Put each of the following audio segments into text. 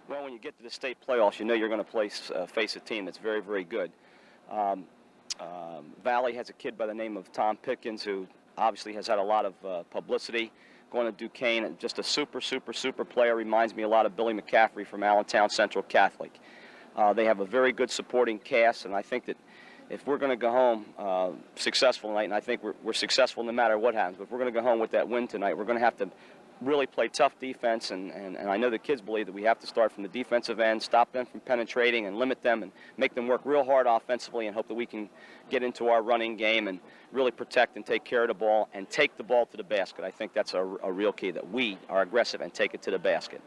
Well, when you get to the state playoffs, you know you're going to face a team that's very, very good. Valley has a kid by the name of Tom Pitkins, who obviously has had a lot of publicity going to Duquesne. Just a super, super, super player. Reminds me a lot of Billy McCaffrey from Allentown Central Catholic. They have a very good supporting cast, and I think that if we're going to go home successful tonight, and I think we're successful no matter what happens, but if we're going to go home with that win tonight, we're going to have to really play tough defense, and I know the kids believe that we have to start from the defensive end, stop them from penetrating and limit them and make them work real hard offensively, and hope that we can get into our running game and really protect and take care of the ball and take the ball to the basket. I think that's a real key, that we are aggressive and take it to the basket.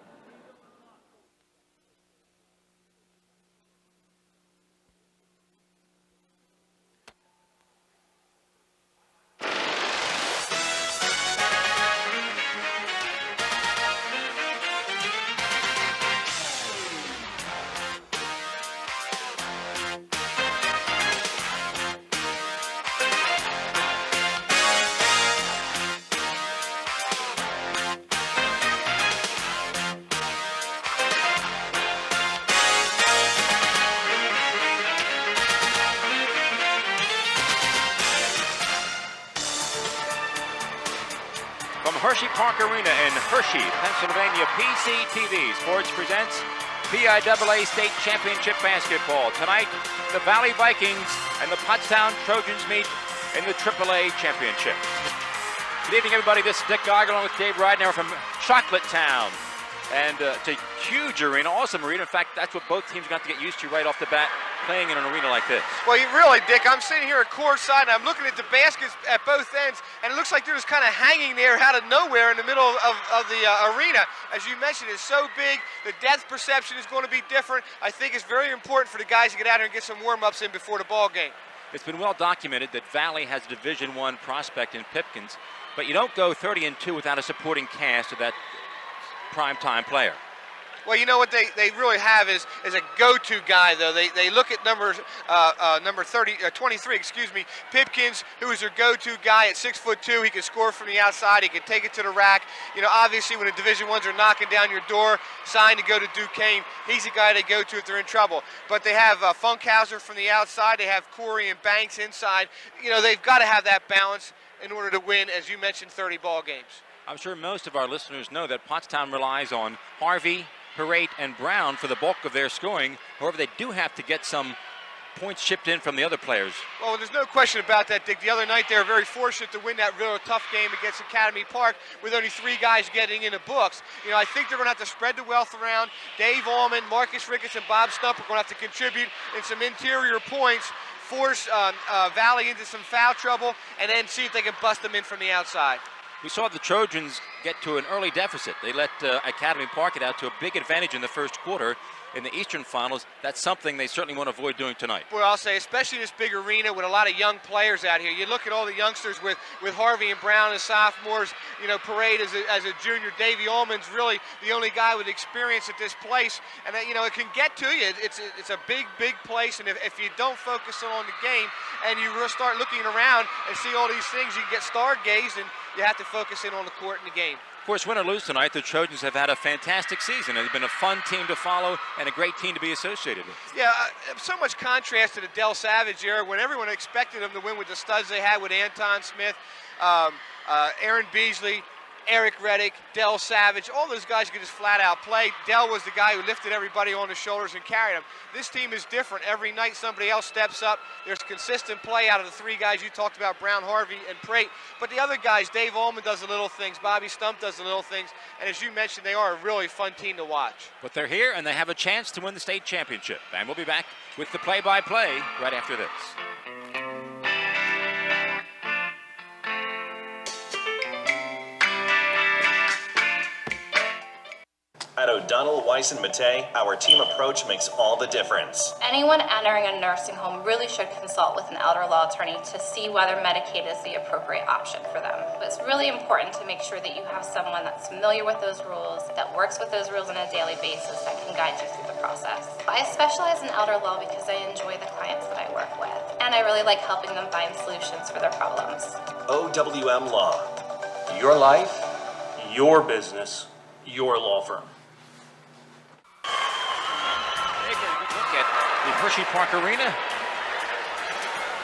Hershey Park Arena in Hershey, Pennsylvania, PCTV Sports presents PIAA State Championship Basketball. Tonight, the Valley Vikings and the Pottstown Trojans meet in the AAA Championship. Good evening, everybody. This is Dick Geiger along with Dave Ridenour from Chocolate Town. And it's a huge arena, awesome arena. In fact, that's what both teams are going to have to get used to right off the bat, playing in an arena like this. Well, really, Dick, I'm sitting here at courtside, and I'm looking at the baskets at both ends, and it looks like they're just kind of hanging there out of nowhere in the middle of the arena. As you mentioned, it's so big, the depth perception is going to be different. I think it's very important for the guys to get out here and get some warm-ups in before the ball game. It's been well documented that Valley has a Division I prospect in Pipkins, but you don't go 30-2 without a supporting cast of that prime-time player. Well, you know what they really have is a go-to guy, though. They look at number 23, excuse me, Pipkins, who is their go-to guy at 6'2". He can score from the outside. He can take it to the rack. You know, obviously, when the Division I's are knocking down your door, signed to go to Duquesne, he's the guy they go to if they're in trouble. But they have Funkhauser from the outside. They have Corey and Banks inside. You know, they've got to have that balance in order to win, as you mentioned, 30 ball games. I'm sure most of our listeners know that Pottstown relies on Harvey, Parade, and Brown for the bulk of their scoring. However, they do have to get some points chipped in from the other players. Well, there's no question about that, Dick. The other night they were very fortunate to win that real tough game against Academy Park with only 3 guys getting in the books. You know, I think they're going to have to spread the wealth around. Dave Allman, Marcus Ricketts, and Bob Stump are going to have to contribute in some interior points, force Valley into some foul trouble, and then see if they can bust them in from the outside. We saw the Trojans get to an early deficit. They let Academy Park get out to a big advantage in the first quarter in the Eastern Finals. That's something they certainly want to avoid doing tonight. Well, I'll say, especially in this big arena with a lot of young players out here. You look at all the youngsters with Harvey and Brown as sophomores, you know, Parade as a junior. Davey Allman's really the only guy with experience at this place. And, you know, it can get to you. It's a big, big place. And if you don't focus on the game and you start looking around and see all these things, you get stargazed and you have to focus in on the court and the game. Of course, win or lose tonight, the Trojans have had a fantastic season. They've been a fun team to follow and a great team to be associated with. Yeah, so much contrast to the Del Savage era when everyone expected them to win with the studs they had with Anton Smith, Aaron Beasley, Eric Reddick, Del Savage. All those guys could just flat out play. Del was the guy who lifted everybody on his shoulders and carried them. This team is different. Every night somebody else steps up. There's consistent play out of the 3 guys you talked about, Brown, Harvey, and Prate. But the other guys, Dave Allman does the little things. Bobby Stump does the little things. And as you mentioned, they are a really fun team to watch. But they're here, and they have a chance to win the state championship. And we'll be back with the play-by-play right after this. At O'Donnell, Weiss & Mattei, our team approach makes all the difference. Anyone entering a nursing home really should consult with an elder law attorney to see whether Medicaid is the appropriate option for them. But it's really important to make sure that you have someone that's familiar with those rules, that works with those rules on a daily basis, that can guide you through the process. I specialize in elder law because I enjoy the clients that I work with, and I really like helping them find solutions for their problems. OWM Law. Your life, your business, your law firm. the Hershey Park Arena.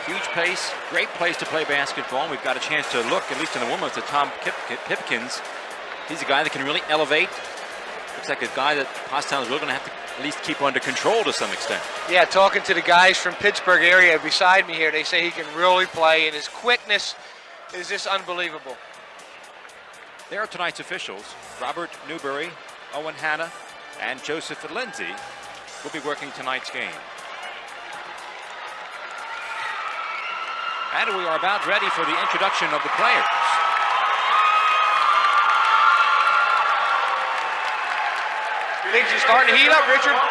Huge pace, great place to play basketball. And we've got a chance to look, at least in the women's, at Tom Pipkins. He's a guy that can really elevate. Looks like a guy that Pottstown is really going to have to at least keep under control to some extent. Yeah, talking to the guys from Pittsburgh area beside me here, they say he can really play, and his quickness is just unbelievable. There are tonight's officials. Robert Newberry, Owen Hanna, and Joseph Lindsay will be working tonight's game. And we are about ready for the introduction of the players. Things are starting to heat up, Richard. Already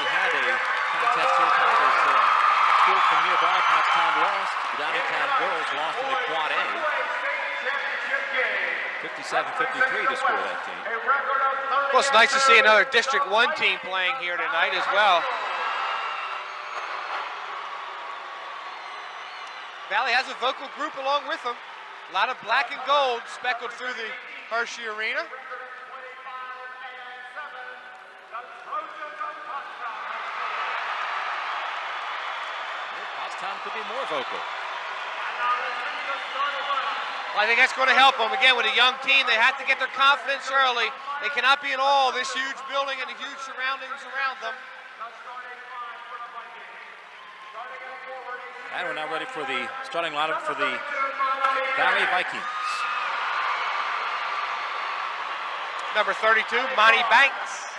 had a contest here tonight as school from nearby, Pottstown lost. The Downingtown girls lost in the Quad A. 57-53 to score that team. Well, it's nice to see another District 1 team playing here tonight as well. Valley has a vocal group along with them. A lot of black and gold speckled through the Hershey Arena. Pottstown could be more vocal. Well, I think that's going to help them. Again, with a young team, they have to get their confidence early. They cannot be in awe of this huge building and the huge surroundings around them. And we're now ready for the starting lineup for the Valley Vikings. Number 32, Monty Banks.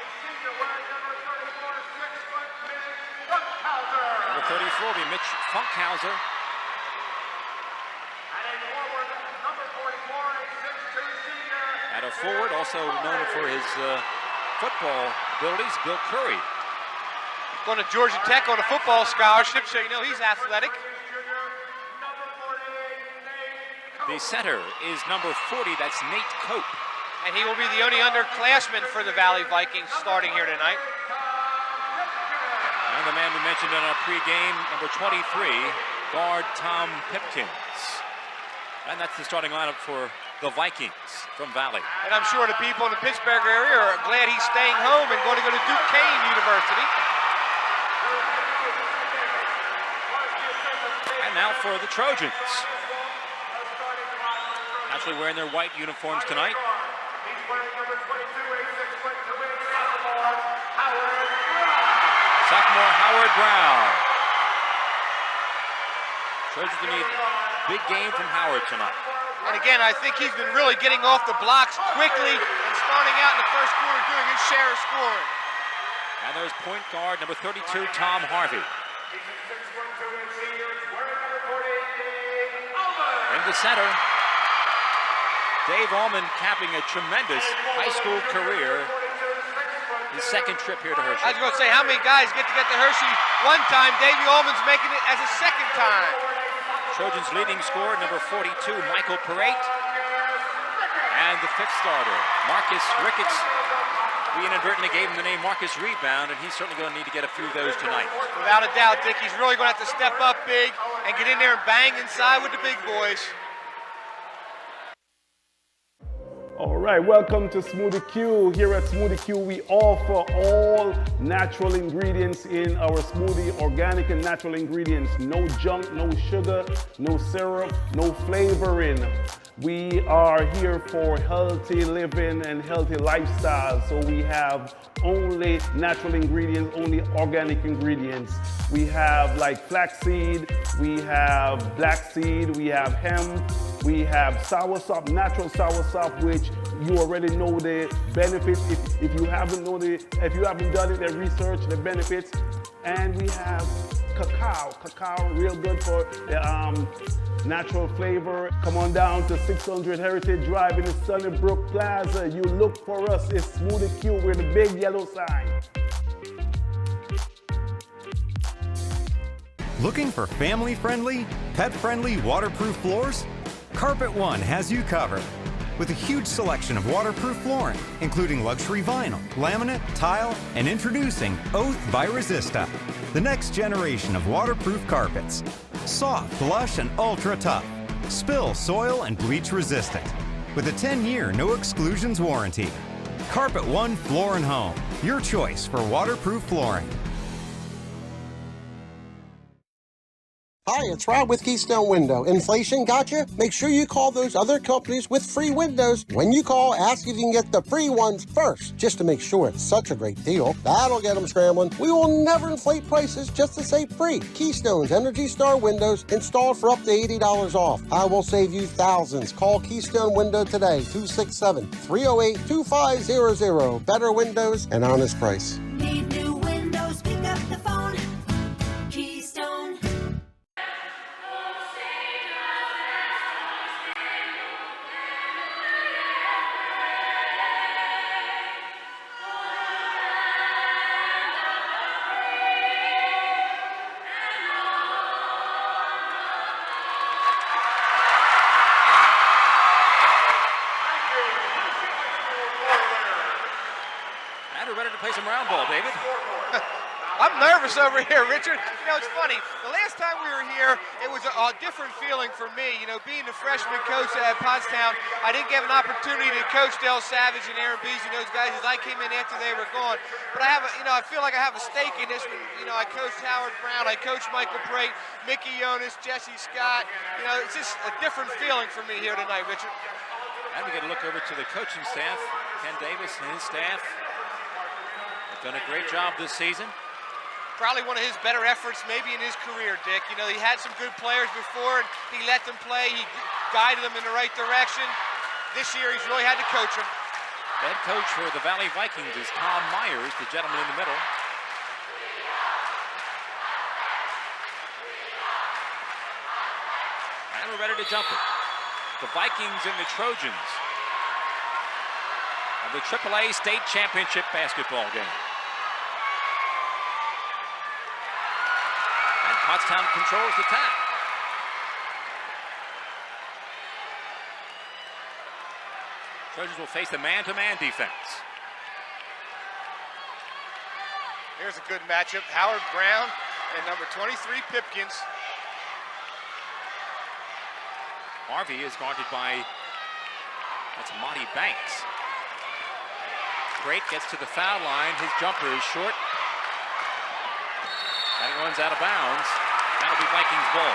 Number 34 will be Mitch Funkhauser. And a forward, also known for his football abilities, Bill Curry. Going to Georgia Tech on a football scholarship, so you know he's athletic. The center is number 40, that's Nate Cope. And he will be the only underclassman for the Valley Vikings starting here tonight. And the man we mentioned in our pregame, number 23, guard Tom Pipkins. And that's the starting lineup for the Vikings from Valley. And I'm sure the people in the Pittsburgh area are glad he's staying home and going to go to Duquesne University. And now for the Trojans. Naturally wearing their white uniforms tonight. Sophomore Howard Brown. Trojans will need a big game from Howard tonight. And again, I think he's been really getting off the blocks quickly and starting out in the first quarter doing his share of scoring. And there's point guard number 32, Tom Harvey. In the center, Dave Allman capping a tremendous high school career. His second trip here to Hershey. I was going to say, how many guys get to Hershey one time? Davey Allman's making it as a second time. Trojans leading scorer, number 42, Michael Parate. And the fifth starter, Marcus Ricketts. We inadvertently gave him the name Marcus Rebound, and he's certainly going to need to get a few of those tonight. Without a doubt, Dick, he's really going to have to step up big and get in there and bang inside with the big boys. All right, welcome to Smoothie Q. Here at Smoothie Q, we offer all natural ingredients in our smoothie, organic and natural ingredients. No junk, no sugar, no syrup, no flavoring. We are here for healthy living and healthy lifestyle. So we have only natural ingredients, only organic ingredients. We have like flaxseed, we have black seed, we have hemp, we have soursop, natural soursop, which you already know the benefits. If you haven't done it, the research, the benefits. And we have cacao, real good for the natural flavor. Come on down to 600 Heritage Drive in the Sunnybrook Plaza. You look for us, it's Smoothie Q with the big yellow sign. Looking for family-friendly, pet-friendly waterproof floors? Carpet One has you covered. With a huge selection of waterproof flooring, including luxury vinyl, laminate, tile, and introducing Oath by Resista, the next generation of waterproof carpets. Soft, lush, and ultra tough. Spill, soil, and bleach resistant. With a 10-year no exclusions warranty. Carpet One Floor and Home, your choice for waterproof flooring. Hi, it's Rob with Keystone Window. Inflation got you? Make sure you call those other companies with free windows. When you call, ask if you can get the free ones first, just to make sure it's such a great deal. That'll get them scrambling. We will never inflate prices just to say free. Keystone's Energy Star windows installed for up to $80 off. I will save you thousands. Call Keystone Window today, 267-308-2500. Better windows and honest price. Need new windows, pick up the phone. Keystone. Ready to play some round ball, David. I'm nervous over here, Richard. You know, it's funny. The last time we were here, it was a different feeling for me. You know, being the freshman coach at Pottstown, I didn't get an opportunity to coach Del Savage and Aaron Beasley, those guys, as I came in after they were gone. But I have, I feel like I have a stake in this. You know, I coached Howard Brown, I coached Michael Prate, Mickey Jonas, Jesse Scott. You know, it's just a different feeling for me here tonight, Richard. And we get a look over to the coaching staff. Ken Davis and his staff have done a great job this season. Probably one of his better efforts maybe in his career, Dick. You know, he had some good players before, and he let them play. He guided them in the right direction. This year, he's really had to coach them. The head coach for the Valley Vikings is Tom Myers, the gentleman in the middle. And we're ready to jump it. The Vikings and the Trojans of the AAA State Championship basketball game. Pottstown controls the tap. Trojans will face the man-to-man defense. Here's a good matchup. Howard Brown and number 23, Pipkins. Harvey is guarded by, that's Monty Banks. Great gets to the foul line. His jumper is short. That runs out of bounds. That'll be Vikings ball.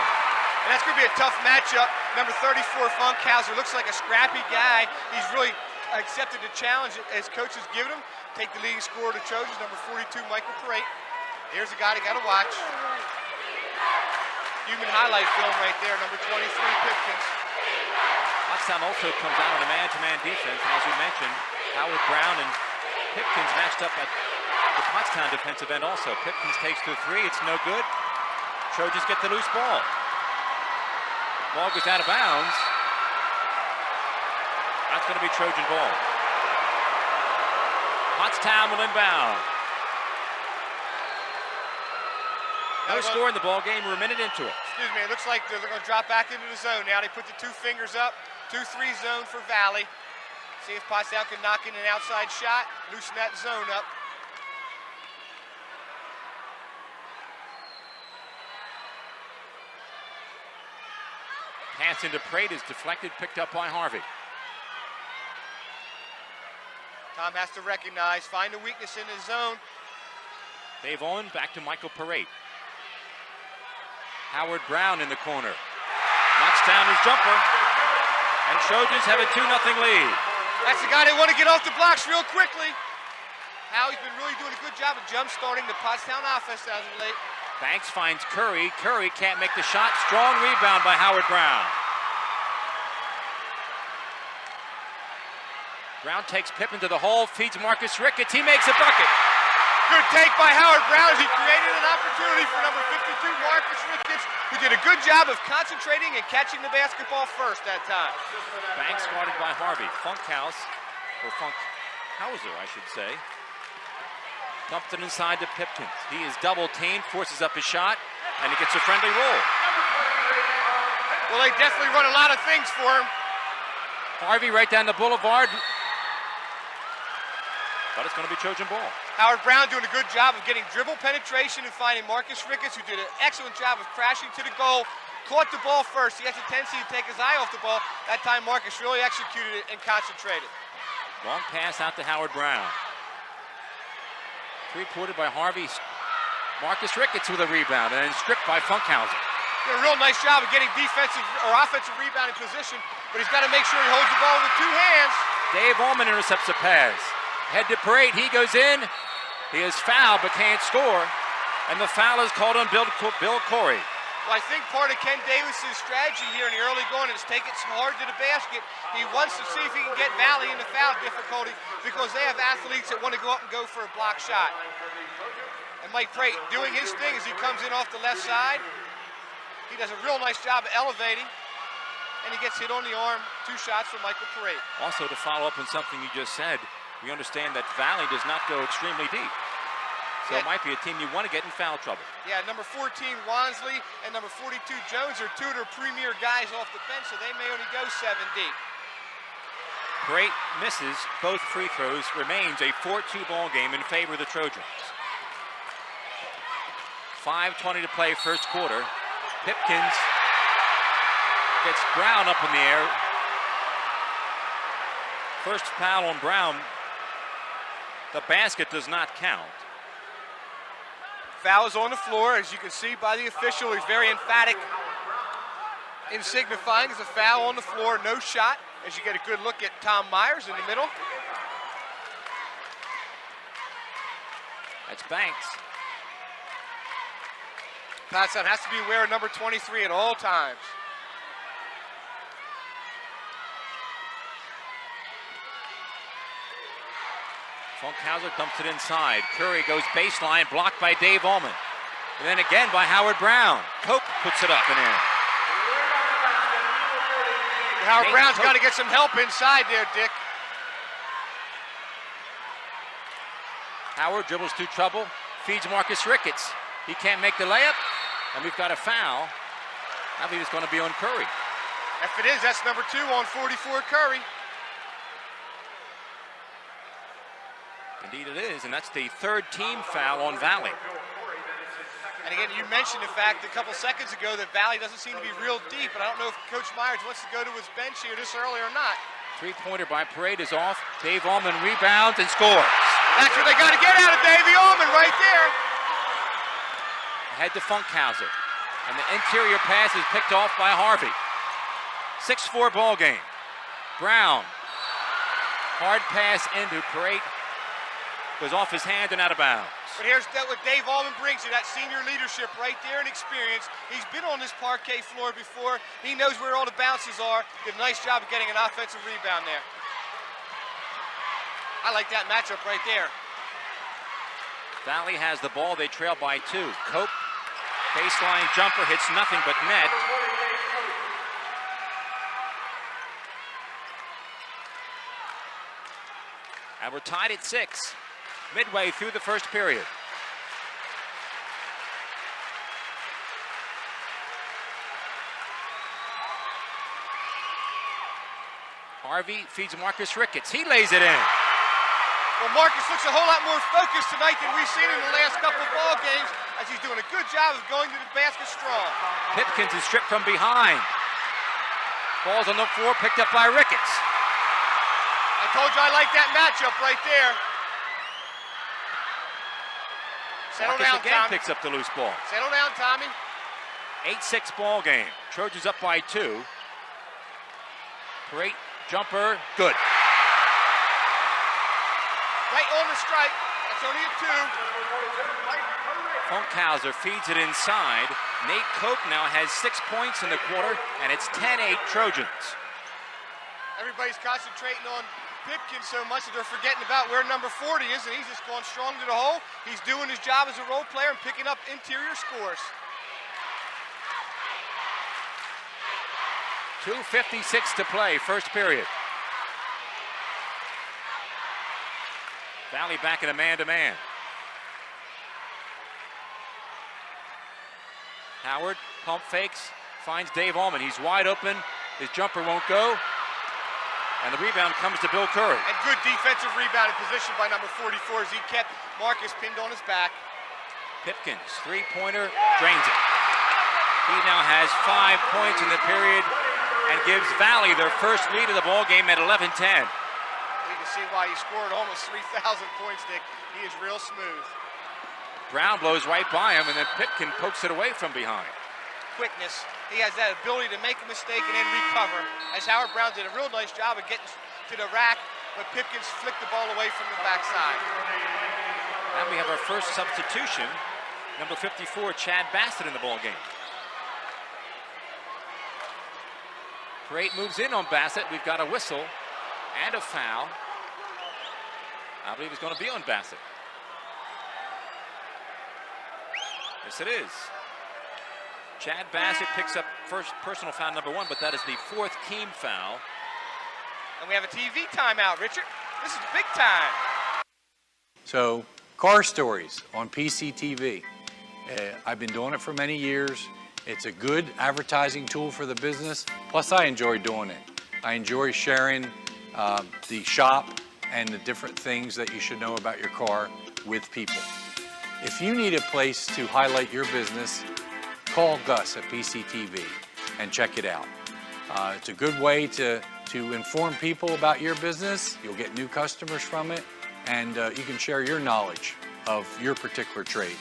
And that's going to be a tough matchup. Number 34, Funkhauser, looks like a scrappy guy. He's really accepted the challenge as coach has given him. Take the leading scorer of the Trojans, number 42, Michael Prate. Here's a guy you got to watch. Human highlight film right there, number 23, Pipkins. Pottstown also comes out on a man-to-man defense. And as we mentioned, Howard Brown and Pipkins matched up at the Pottstown defensive end also. Pipkins takes to a three, it's no good. Trojans get the loose ball. Ball goes out of bounds. That's going to be Trojan ball. Pottstown will inbound. No score in the ball game, we're a minute into it. Excuse me, it looks like they're going to drop back into the zone now. They put the 2 fingers up, 2-3 zone for Valley. See if Pottstown can knock in an outside shot, loosen that zone up. Pass into Prate is deflected, picked up by Harvey. Tom has to recognize, find the weakness in his zone. Dave Owen back to Michael Parade. Howard Brown in the corner. Knocks down his jumper. And Trojans have a 2-0 lead. That's the guy they want to get off the blocks real quickly. Howie's been really doing a good job of jump-starting the Pottstown offense as of late. Banks finds Curry. Curry can't make the shot. Strong rebound by Howard Brown. Brown takes Pippen to the hole, feeds Marcus Ricketts. He makes a bucket. Good take by Howard Brown as he created an opportunity for number 52, Marcus Ricketts, who did a good job of concentrating and catching the basketball first that time. Banks guarded by Harvey. Funkhauser, I should say. Dumped it inside to Pipkins. He is double teamed, forces up his shot, and he gets a friendly roll. Well, they definitely run a lot of things for him. Harvey right down the boulevard. But it's going to be Trojan ball. Howard Brown doing a good job of getting dribble penetration and finding Marcus Ricketts, who did an excellent job of crashing to the goal. Caught the ball first. He has a tendency to take his eye off the ball. That time Marcus really executed it and concentrated. Long pass out to Howard Brown. Three-pointed by Harvey. Marcus Ricketts with a rebound and then stripped by Funkhauser. Did a real nice job of getting defensive or offensive rebounding position, but he's got to make sure he holds the ball with 2 hands. Dave Allman intercepts a pass. Head to Parade, he goes in. He is fouled but can't score. And the foul is called on Bill Corey. Well, I think part of Ken Davis's strategy here in the early going is take it hard to the basket. He wants to see if he can get Valley into foul difficulty because they have athletes that want to go up and go for a block shot. And Mike Prate doing his thing as he comes in off the left side. He does a real nice job of elevating, and he gets hit on the arm. 2 shots from Michael Parade. Also, to follow up on something you just said, we understand that Valley does not go extremely deep. So it might be a team you want to get in foul trouble. Yeah, number 14, Wansley, and number 42, Jones are 2 of their premier guys off the bench, so they may only go 7 deep. Parade misses both free throws, remains a 4-2 ball game in favor of the Trojans. 5:20 to play first quarter. Pipkins gets Brown up in the air. First foul on Brown. The basket does not count. Foul is on the floor, as you can see by the official. He's very emphatic in signifying it's a foul on the floor, no shot, as you get a good look at Tom Myers in the middle. That's Banks. Pottstown has to be aware of number 23 at all times. Funkhauser dumps it inside. Curry goes baseline, blocked by Dave Allman. And then again by Howard Brown. Cope puts it up and in. Howard Brown's got to get some help inside there, Dick. Howard dribbles through trouble, feeds Marcus Ricketts. He can't make the layup, and we've got a foul. I believe it's going to be on Curry. If it is, that's number 2 on 44, Curry. Indeed it is, and that's the 3rd team foul on Valley. And again, you mentioned the fact a couple seconds ago that Valley doesn't seem to be real deep, but I don't know if Coach Myers wants to go to his bench here this early or not. Three-pointer by Parade is off. Dave Allman rebounds and scores. That's what they got to get out of Davey Allman right there. Head to Funkhauser, and the interior pass is picked off by Harvey. 6-4 ball game. Brown, hard pass into Parade. Goes off his hand and out of bounds. But here's what Dave Allman brings you, that senior leadership right there and experience. He's been on this parquet floor before. He knows where all the bounces are. Did a nice job of getting an offensive rebound there. I like that matchup right there. Valley has the ball. They trail by 2. Cope, baseline jumper, hits nothing but net. And we're tied at 6. Midway through the first period. Harvey feeds Marcus Ricketts. He lays it in. Well, Marcus looks a whole lot more focused tonight than we've seen in the last couple of ball games, as he's doing a good job of going to the basket strong. Pipkins is stripped from behind. Ball's on the floor, picked up by Ricketts. I told you I like that matchup right there. Settle Marcus down, again Tommy. picks up the loose ball. Settle down, Tommy. 8-6 ball game. Trojans up by 2. Great jumper, good. Right on the strike. That's only a 2. Funkhauser feeds it inside. Nate Cope now has 6 points in the quarter, and it's 10-8 Trojans. Everybody's concentrating on Pipkins so much that they're forgetting about where number 40 is, and he's just going strong to the hole. He's doing his job as a role player and picking up interior scores. 2:56 to play, first period. Valley back in a man-to-man. Howard pump fakes, finds Dave Allman. He's wide open. His jumper won't go. And the rebound comes to Bill Curry. And good defensive rebounding position by number 44 as he kept Marcus pinned on his back. Pipkins, three-pointer, drains it. He now has 5 points in the period and gives Valley their first lead of the ball game at 11-10. You can see why he scored almost 3,000 points, Nick. He is real smooth. Brown blows right by him, and then Pipkin pokes it away from behind. Quickness. He has that ability to make a mistake and then recover. As Howard Brown did a real nice job of getting to the rack, but Pipkins flicked the ball away from the backside. And we have our first substitution. Number 54, Chad Bassett in the ball game. Parade moves in on Bassett. We've got a whistle and a foul. I believe it's going to be on Bassett. Yes, it is. Chad Bassett picks up first personal foul number 1, but that is the 4th team foul. And we have a TV timeout, Richard. This is big time. So, car stories on PCTV. I've been doing it for many years. It's a good advertising tool for the business. Plus, I enjoy doing it. I enjoy sharing the shop and the different things that you should know about your car with people. If you need a place to highlight your business, call Gus at PCTV and check it out. It's a good way to inform people about your business. You'll get new customers from it, and you can share your knowledge of your particular trade.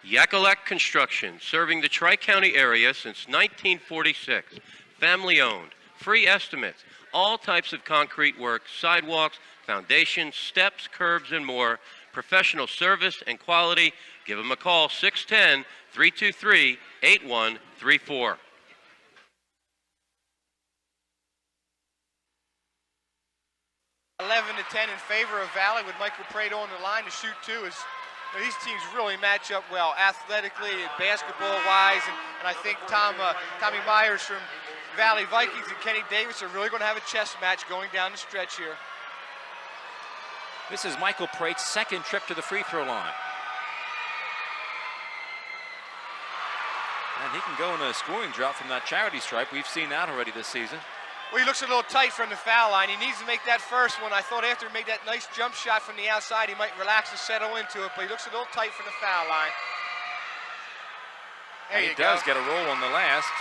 Yakalak Construction, serving the Tri-County area since 1946. Family owned, free estimates, all types of concrete work, sidewalks, foundations, steps, curbs, and more. Professional service and quality. Give them a call, 610-323-8134. To 10 in favor of Valley with Michael Prado on the line to shoot 2. These teams really match up well athletically and basketball-wise, and I think Tommy Myers from Valley Vikings and Kenny Davis are really going to have a chess match going down the stretch here. This is Michael Prate's 2nd trip to the free throw line. And he can go in a scoring drought from that charity stripe. We've seen that already this season. Well, he looks a little tight from the foul line. He needs to make that first one. I thought after he made that nice jump shot from the outside, he might relax and settle into it, but he looks a little tight from the foul line. There and you he go. does get a roll on the last.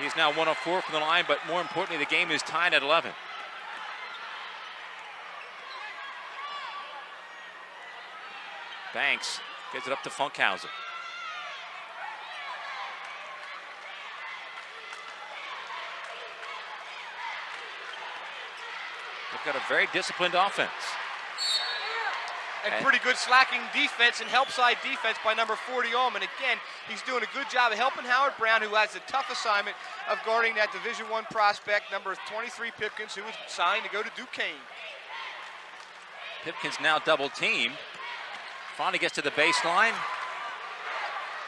He's now 1 of 4 from the line, but more importantly, the game is tied at 11. Banks gives it up to Funkhauser. They've got a very disciplined offense. And pretty good slacking defense and help side defense by number 40 Allman. Again, he's doing a good job of helping Howard Brown, who has the tough assignment of guarding that Division I prospect, number 23 Pipkins, who was signed to go to Duquesne. Pipkins now double teamed. Finally gets to the baseline.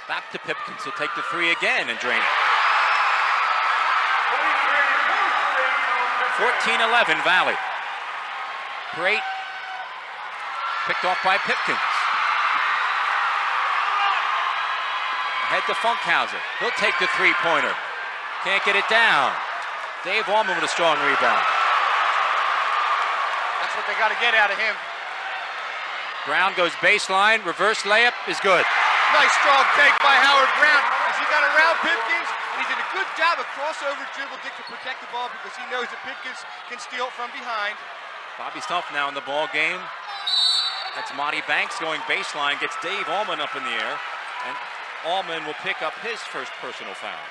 Back to Pipkins. He'll take the 3 again and drain it. 14-11 Valley. Great. Picked off by Pipkins. Ahead to Funkhauser. He'll take the 3-pointer. Can't get it down. Dave Allman with a strong rebound. That's what they got to get out of him. Brown goes baseline. Reverse layup is good. Nice strong take by Howard Brown as he got around Pipkins, and he did a good job of crossover dribble to protect the ball because he knows that Pipkins can steal it from behind. Bobby Stumpf now in the ball game. That's Monty Banks going baseline, gets Dave Allman up in the air, and Allman will pick up his first personal foul.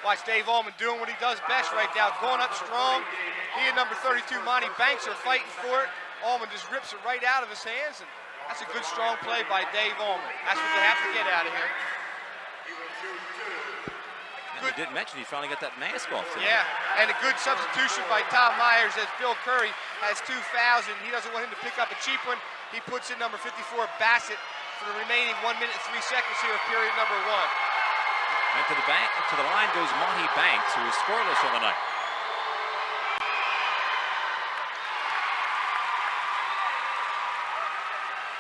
Watch Dave Allman doing what he does best right now, going up strong. He and number 32, Monty Banks, are fighting for it. Allman just rips it right out of his hands, and that's a good, strong play by Dave Allman. That's what they have to get out of him. And you didn't mention he finally got that mask off today. Yeah, and a good substitution by Tom Myers as Bill Curry has 2 fouls, and he doesn't want him to pick up a cheap one. He puts in number 54, Bassett, for the remaining 1 minute and 3 seconds here of period number 1. And to the line goes Monty Banks, who is scoreless on the night.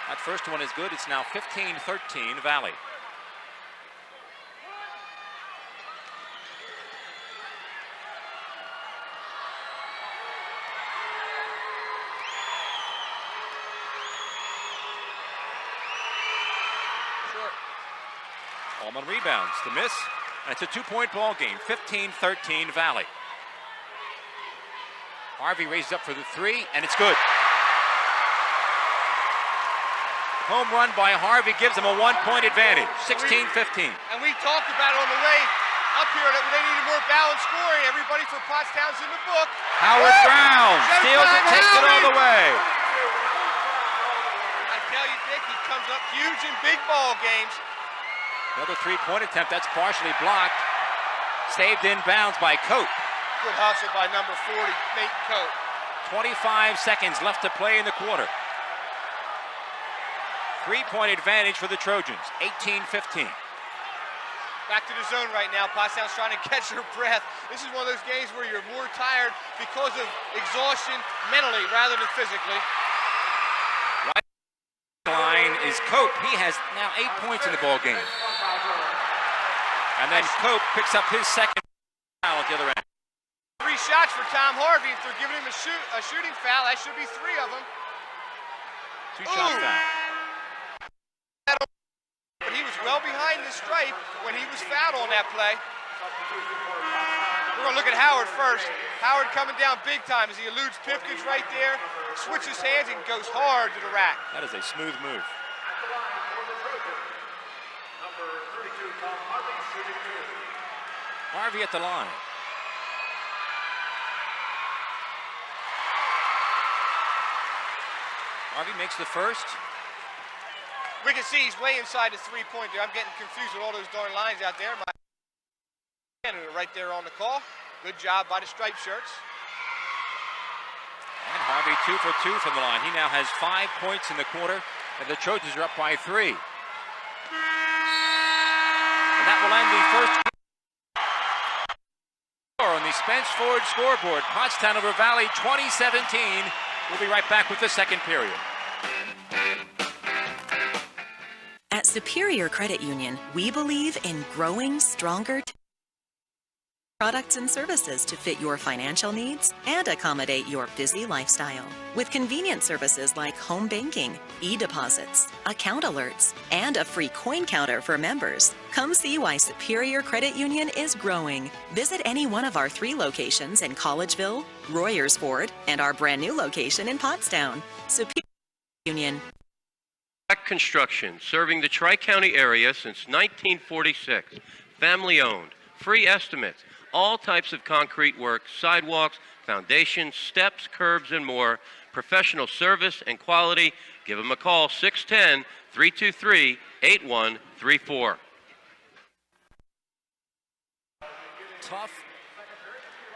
That first one is good. It's now 15-13 Valley. Allman rebounds to miss, and it's a 2-point ball game, 15-13 Valley. Harvey raises up for the three, and it's good. Home run by Harvey gives them a 1-point advantage, 16-15. And we talked about it on the way up here that they needed more balanced scoring. Everybody from Pottstown's in the book. Howard Brown steals it, takes it all the way. I tell you, Dick, he comes up huge in big ball games. Another three-point attempt, that's partially blocked. Saved in bounds by Cope. Good hustle by number 40, Nate Cope. 25 seconds left to play in the quarter. 3-point advantage for the Trojans, 18-15. Back to the zone right now. Pottstown's trying to catch their breath. This is one of those games where you're more tired because of exhaustion mentally rather than physically. Right line is Cope. He has now 8 points in the ball game. And then Cope picks up his second foul at the other end. 3 shots for Tom Harvey. If they're giving him a shooting foul, that should be 3 of them. 2 shots foul. But he was well behind the stripe when he was fouled on that play. We're going to look at Howard first. Howard coming down big time as he eludes Pipkins right there, switches hands and goes hard to the rack. That is a smooth move. Harvey at the line. Harvey makes the first. We can see he's way inside the three-point there. I'm getting confused with all those darn lines out there. Right there on the call. Good job by the striped shirts. And Harvey 2 for 2 from the line. He now has 5 points in the quarter, and the Trojans are up by 3. And that will end the first on the Spence Ford scoreboard. Pottstown over Valley 2017. We'll be right back with the second period. At Superior Credit Union, we believe in growing stronger products and services to fit your financial needs and accommodate your busy lifestyle. With convenient services like home banking, e-deposits, account alerts, and a free coin counter for members. Come see why Superior Credit Union is growing. Visit any one of our 3 locations in Collegeville, Royersford, and our brand new location in Pottstown. Superior Union. Construction, serving the Tri-County area since 1946. Family owned, free estimates, all types of concrete work, sidewalks, foundations, steps, curbs, and more. Professional service and quality. Give them a call, 610-323-8134. Tough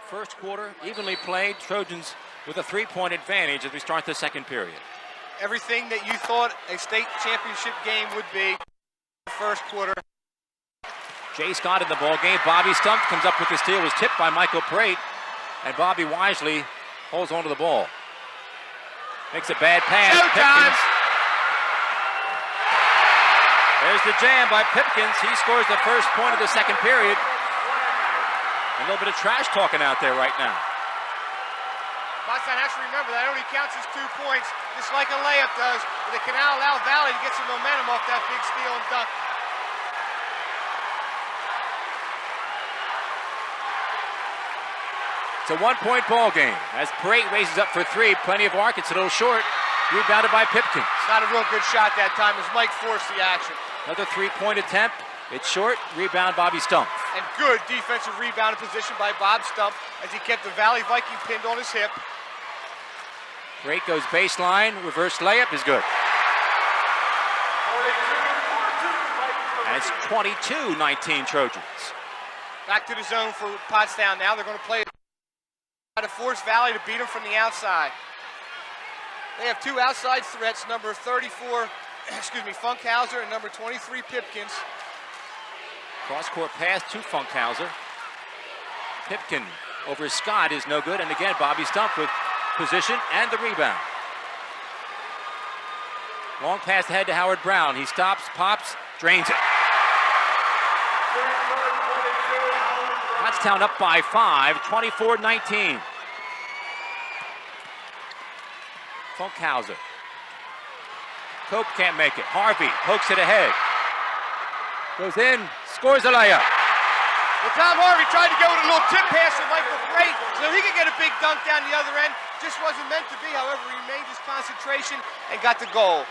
first quarter, evenly played. Trojans with a 3-point advantage as we start the second period. Everything that you thought a state championship game would be the first quarter. Jay Scott in the ball game. Bobby Stump comes up with the steal. Was tipped by Michael Prate, and Bobby wisely holds onto the ball. Makes a bad pass. Showtime! There's the jam by Pipkins. He scores the first point of the second period. A little bit of trash talking out there right now. Pottstown has to remember that only counts as 2 points, just like a layup does. But it can now allow Valley to get some momentum off that big steal and dunk. It's a 1-point ball game as Parate raises up for 3. Plenty of arc. It's a little short. Rebounded by Pipkins. Not a real good shot that time as Mike forced the action. Another 3-point attempt. It's short. Rebound Bobby Stump. And good defensive rebound position by Bob Stump as he kept the Valley Viking pinned on his hip. Parate goes baseline. Reverse layup is good. And it's 22-19 Trojans. Back to the zone for Pottstown now. They're going to play to force Valley to beat them from the outside. They have 2 outside threats, number 34, Funkhauser, and number 23, Pipkins. Cross-court pass to Funkhauser. Pipkin over Scott is no good, and again, Bobby Stump with position and the rebound. Long pass ahead to Howard Brown. He stops, pops, drains it. Pottstown up by 5, 24-19. Funkhauser. Cope can't make it. Harvey pokes it ahead. Goes in, scores a layup. Well, Tom Harvey tried to go with a little tip pass to Michael Freight so he could get a big dunk down the other end. Just wasn't meant to be. However, he remained his concentration and got the goal.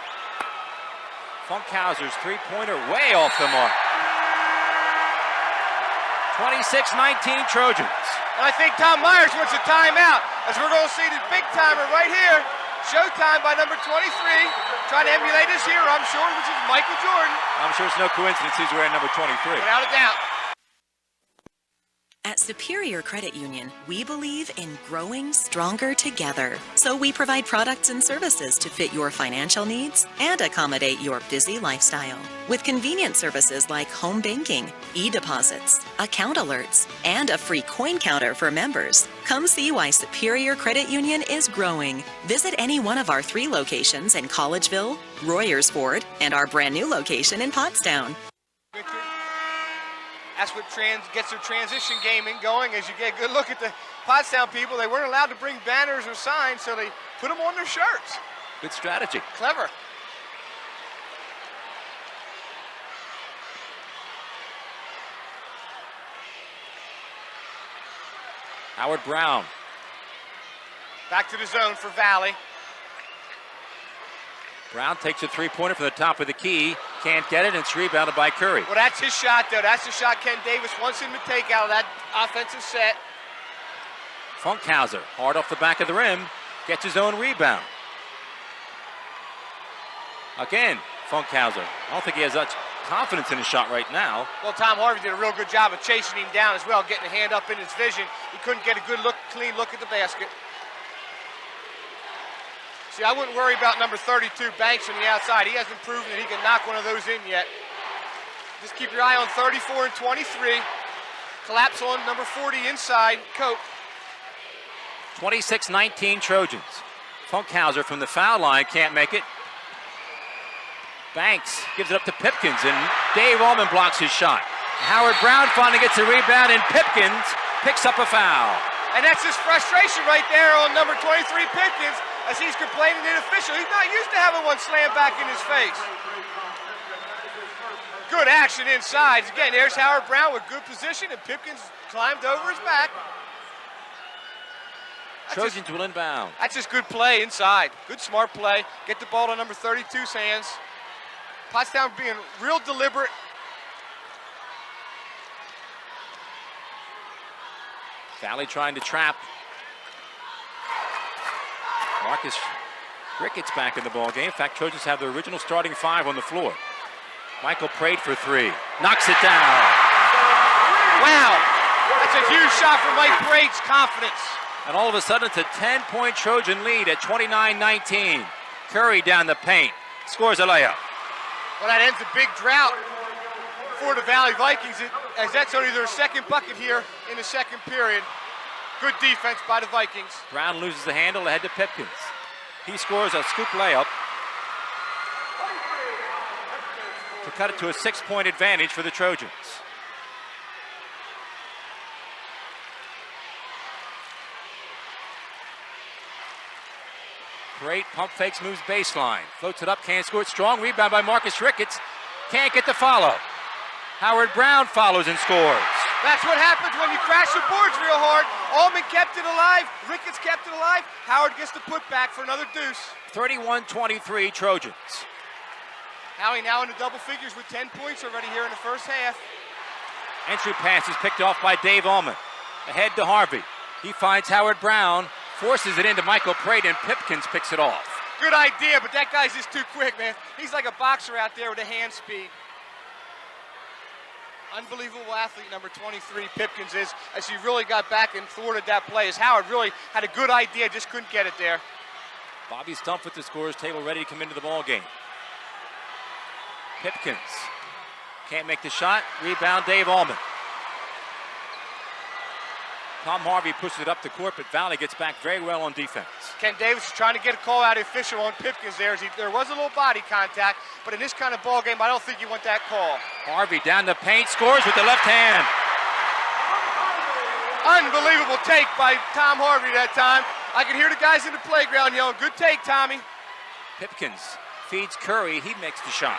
Funkhauser's three-pointer way off the mark. 26-19 Trojans. And I think Tom Myers wants a timeout, as we're going to see this big timer right here. Showtime by number 23, trying to emulate his hero, I'm sure, which is Michael Jordan. I'm sure it's no coincidence he's wearing number 23. Without a doubt. At Superior Credit Union, we believe in growing stronger together. So we provide products and services to fit your financial needs and accommodate your busy lifestyle. With convenient services like home banking, e-deposits, account alerts, and a free coin counter for members. Come see why Superior Credit Union is growing. Visit any one of our 3 locations in Collegeville, Royersford, and our brand new location in Pottstown. That's what gets their transition gaming going. As you get a good look at the Pottstown people, they weren't allowed to bring banners or signs, so they put them on their shirts. Good strategy. Clever. Howard Brown. Back to the zone for Valley. Brown takes a three-pointer from the top of the key. Can't get it, and it's rebounded by Curry. Well, that's his shot, though. That's the shot Ken Davis wants him to take out of that offensive set. Funkhauser, hard off the back of the rim, gets his own rebound. Again, Funkhauser. I don't think he has much confidence in his shot right now. Well, Tom Harvey did a real good job of chasing him down as well, getting a hand up in his vision. He couldn't get a good look, clean look at the basket. See, I wouldn't worry about number 32, Banks, on the outside. He hasn't proven that he can knock one of those in yet. Just keep your eye on 34 and 23. Collapse on number 40 inside, Cope. 26-19 Trojans. Funkhauser from the foul line can't make it. Banks gives it up to Pipkins, and Dave Allman blocks his shot. Howard Brown finally gets a rebound, and Pipkins picks up a foul. And that's his frustration right there on number 23, Pipkins, as he's complaining to the official. He's not used to having one slam back in his face. Good action inside. Again, there's Howard Brown with good position, and Pipkins climbed over his back. Trojans will inbound. That's just good play inside. Good, smart play. Get the ball to number 32's hands. Pottstown being real deliberate. Valley trying to trap. Marcus Ricketts back in the ball game. In fact, Trojans have their original starting 5 on the floor. Michael prayed for 3. Knocks it down. Wow. That's a huge shot for Mike Prate's confidence. And all of a sudden, it's a 10-point Trojan lead at 29-19. Curry down the paint. Scores a layup. Well, that ends a big drought for the Valley Vikings, as that's only their second bucket here in the second period. Good defense by the Vikings. Brown loses the handle ahead to Pipkins. He scores a scoop layup to cut it to a 6-point advantage for the Trojans. Great pump fakes, moves baseline. Floats it up, can't score it. Strong rebound by Marcus Ricketts. Can't get the follow. Howard Brown follows and scores. That's what happens when you crash the boards real hard. Allman kept it alive. Ricketts kept it alive. Howard gets the put back for another deuce. 31-23 Trojans. Howie now in the double figures with 10 points already here in the first half. Entry pass is picked off by Dave Allman. Ahead to Harvey. He finds Howard Brown, forces it into Michael Prate, and Pipkins picks it off. Good idea, but that guy's just too quick, man. He's like a boxer out there with a hand speed. Unbelievable athlete, number 23, Pipkins is, as he really got back and thwarted that play, as Howard really had a good idea, just couldn't get it there. Bobby Stumpf with the scorer's table ready to come into the ball game. Pipkins can't make the shot. Rebound, Dave Allman. Tom Harvey pushes it up the court, but Valley gets back very well on defense. Ken Davis is trying to get a call out official on Pipkins there. There was a little body contact, but in this kind of ball game, I don't think you want that call. Harvey down the paint, scores with the left hand. Unbelievable take by Tom Harvey that time. I can hear the guys in the playground yelling, good take, Tommy. Pipkins feeds Curry, he makes the shot.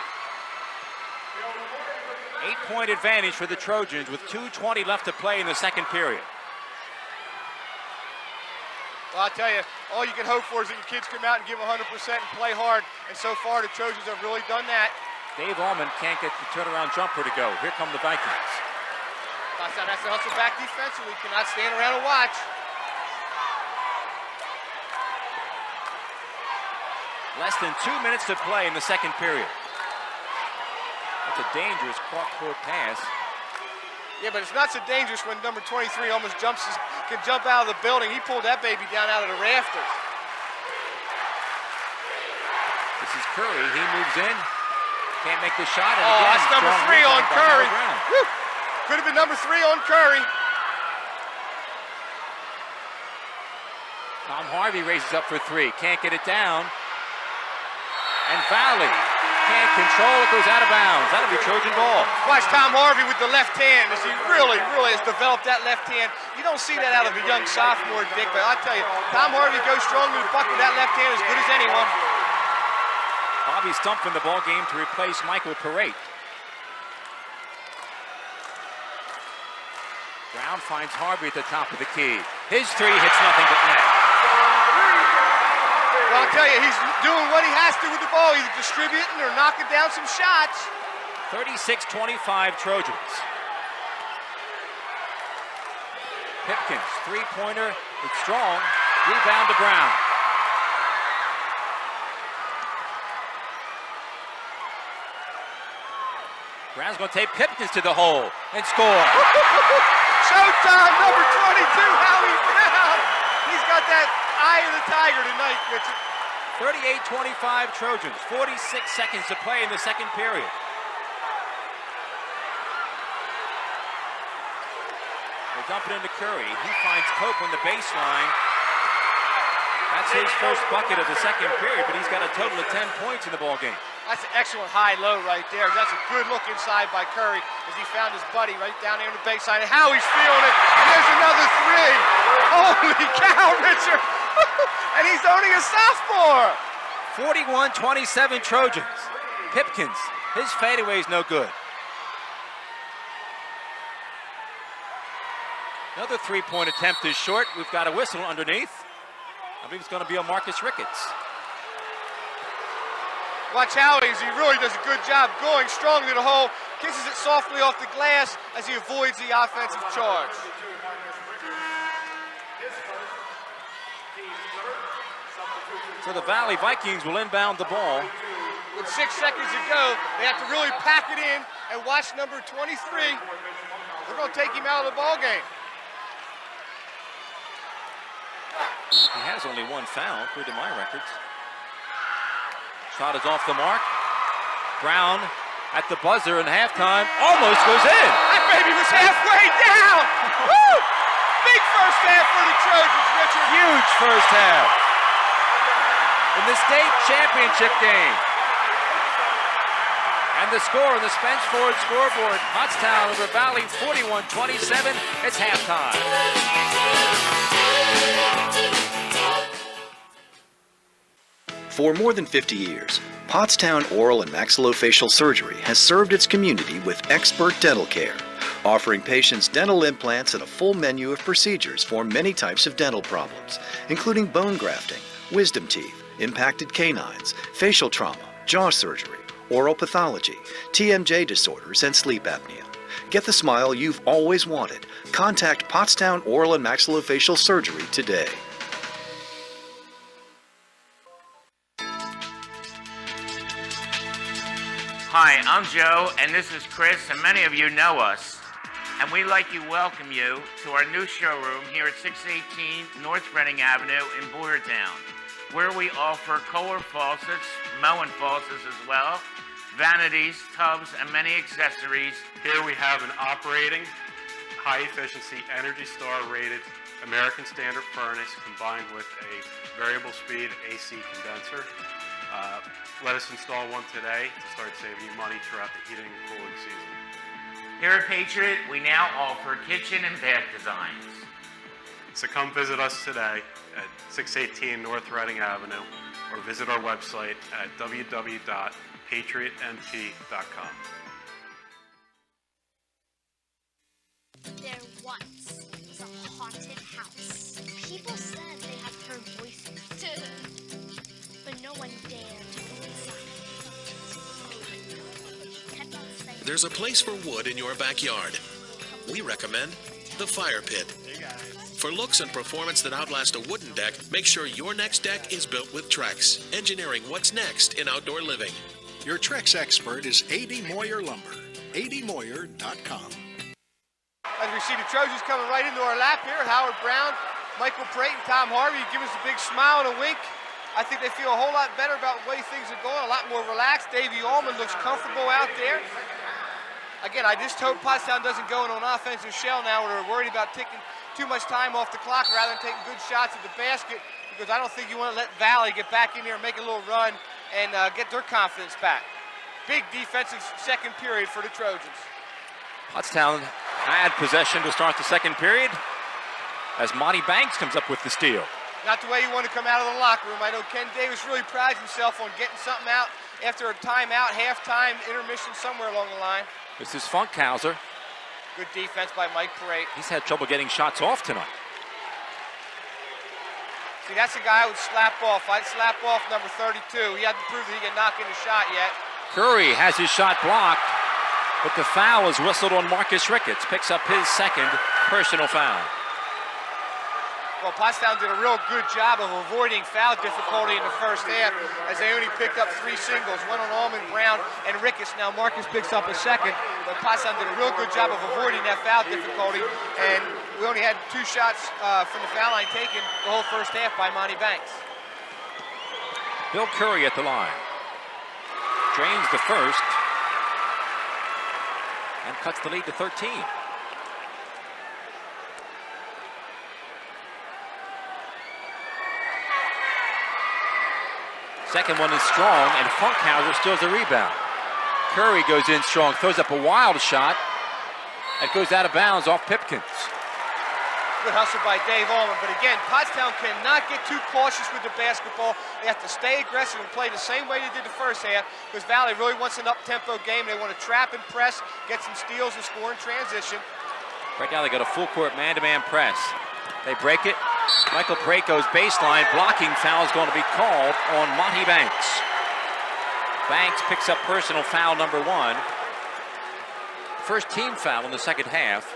8-point advantage for the Trojans with 2:20 left to play in the second period. Well, I'll tell you, all you can hope for is that your kids come out and give 100% and play hard. And so far, the Trojans have really done that. Dave Allman can't get the turnaround jumper to go. Here come the Vikings. Pottstown has to hustle back defensively. Cannot stand around and watch. Less than 2 minutes to play in the second period. That's a dangerous cross-court pass. Yeah, but it's not so dangerous when number 23 almost can jump out of the building. He pulled that baby down out of the rafters. This is Curry. He moves in. Can't make the shot. And Oh, again, that's number strong 3 on rebound by Curry. Brown. Woo. Could have been number 3 on Curry. Tom Harvey raises up for 3. Can't get it down. And Valley can't control it. Goes out of bounds. That'll be Trojan ball. Watch Tom Harvey with the left hand as he really has developed that left hand. You don't see that out of a young sophomore, Dick, but I'll tell you, Tom Harvey goes strong to the bucket with that left hand as good as anyone. Bobby Stumpf in the ball game to replace Michael Parate. Brown finds Harvey at the top of the key. His 3 hits nothing but net. Well, I'll tell you, he's doing what he has to with the ball, either distributing or knocking down some shots. 36-25 Trojans. Pipkins, 3-pointer. It's strong. Rebound to Brown. Brown's going to take Pipkins to the hole and score. Showtime, number 22, Howie Brown. He's got that eye of the tiger tonight, Richard. 38-25 Trojans. 46 seconds to play in the second period. They dump it into Curry. He finds Cope on the baseline. That's his first bucket of the second period, but he's got a total of 10 points in the ball game. That's an excellent high-low right there. That's a good look inside by Curry as he found his buddy right down there on the baseline. And Howie's feeling it. And there's another 3. Holy cow, Richard. And he's only a sophomore. 41-27 Trojans. Pipkins, his fadeaway is no good. Another 3-point attempt is short. We've got a whistle underneath. I believe it's going to be on Marcus Ricketts. Watch Howie as he really does a good job going strong to the hole. Kisses it softly off the glass as he avoids the offensive charge. So the Valley Vikings will inbound the ball. With 6 seconds to go, they have to really pack it in and watch number 23. They're going to take him out of the ball game. He has only 1 foul, according to my records. Shot is off the mark. Brown at the buzzer in halftime almost goes in. That baby was halfway down. Woo! Big first half for the Trojans, Richard. Huge first half. In the state championship game. And the score on the Spence Ford scoreboard, Pottstown over Valley 41-27. It's halftime. For more than 50 years, Pottstown Oral and Maxillofacial Surgery has served its community with expert dental care, offering patients dental implants and a full menu of procedures for many types of dental problems, including bone grafting, wisdom teeth, impacted canines, facial trauma, jaw surgery, oral pathology, TMJ disorders, and sleep apnea. Get the smile you've always wanted. Contact Pottstown Oral and Maxillofacial Surgery today. Hi, I'm Joe, and this is Chris, and many of you know us. And we'd like to welcome you to our new showroom here at 618 North Reading Avenue in Boyertown, where we offer Kohler faucets, Moen faucets as well, vanities, tubs, and many accessories. Here we have an operating, high-efficiency, Energy Star rated American Standard furnace combined with a variable speed AC condenser. Let us install one today to start saving you money throughout the heating and cooling season. Here at Patriot, we now offer kitchen and bath designs. So come visit us today at 618 North Reading Avenue or visit our website at www.patriotnp.com. there's a place for wood in your backyard. We recommend the Fire Pit. For looks and performance that outlast a wooden deck, make sure your next deck is built with Trex, engineering what's next in outdoor living. Your Trex expert is A.D. Moyer Lumber. admoyer.com. As we see the Trojans coming right into our lap here, Howard Brown, Michael Prate, and Tom Harvey give us a big smile and a wink. I think they feel a whole lot better about the way things are going, a lot more relaxed. Davey Allman looks comfortable out there. Again, I just hope Pottstown doesn't go in an offensive shell now where they're worried about taking too much time off the clock rather than taking good shots at the basket, because I don't think you want to let Valley get back in here and make a little run and get their confidence back. Big defensive second period for the Trojans. Pottstown had possession to start the second period as Monty Banks comes up with the steal. Not the way you want to come out of the locker room. I know Ken Davis really prides himself on getting something out after a timeout, halftime, intermission, somewhere along the line. This is Funkhauser. Good defense by Mike Parade. He's had trouble getting shots off tonight. See, that's the guy I would slap off. I'd slap off number 32. He hasn't proved that he can knock in a shot yet. Curry has his shot blocked, but the foul is whistled on Marcus Ricketts. Picks up his second personal foul. Well, Pottstown did a real good job of avoiding foul difficulty in the first half as they only picked up 3 singles, one on Allman, Brown, and Ricketts. Now Marcus picks up a second, but Pottstown did a real good job of avoiding that foul difficulty, and we only had 2 shots from the foul line taken the whole first half by Monty Banks. Bill Curry at the line. Drains the first and cuts the lead to 13. Second one is strong, and Funkhauser steals the rebound. Curry goes in strong, throws up a wild shot. That goes out of bounds off Pipkins. Good hustle by Dave Allman, but again, Pottstown cannot get too cautious with the basketball. They have to stay aggressive and play the same way they did the first half, because Valley really wants an up-tempo game. They want to trap and press, get some steals and score in transition. Right now they got a full-court man-to-man press. They break it. Michael Prate goes baseline. Blocking foul is going to be called on Monty Banks. Banks picks up personal foul number 1. First team foul in the second half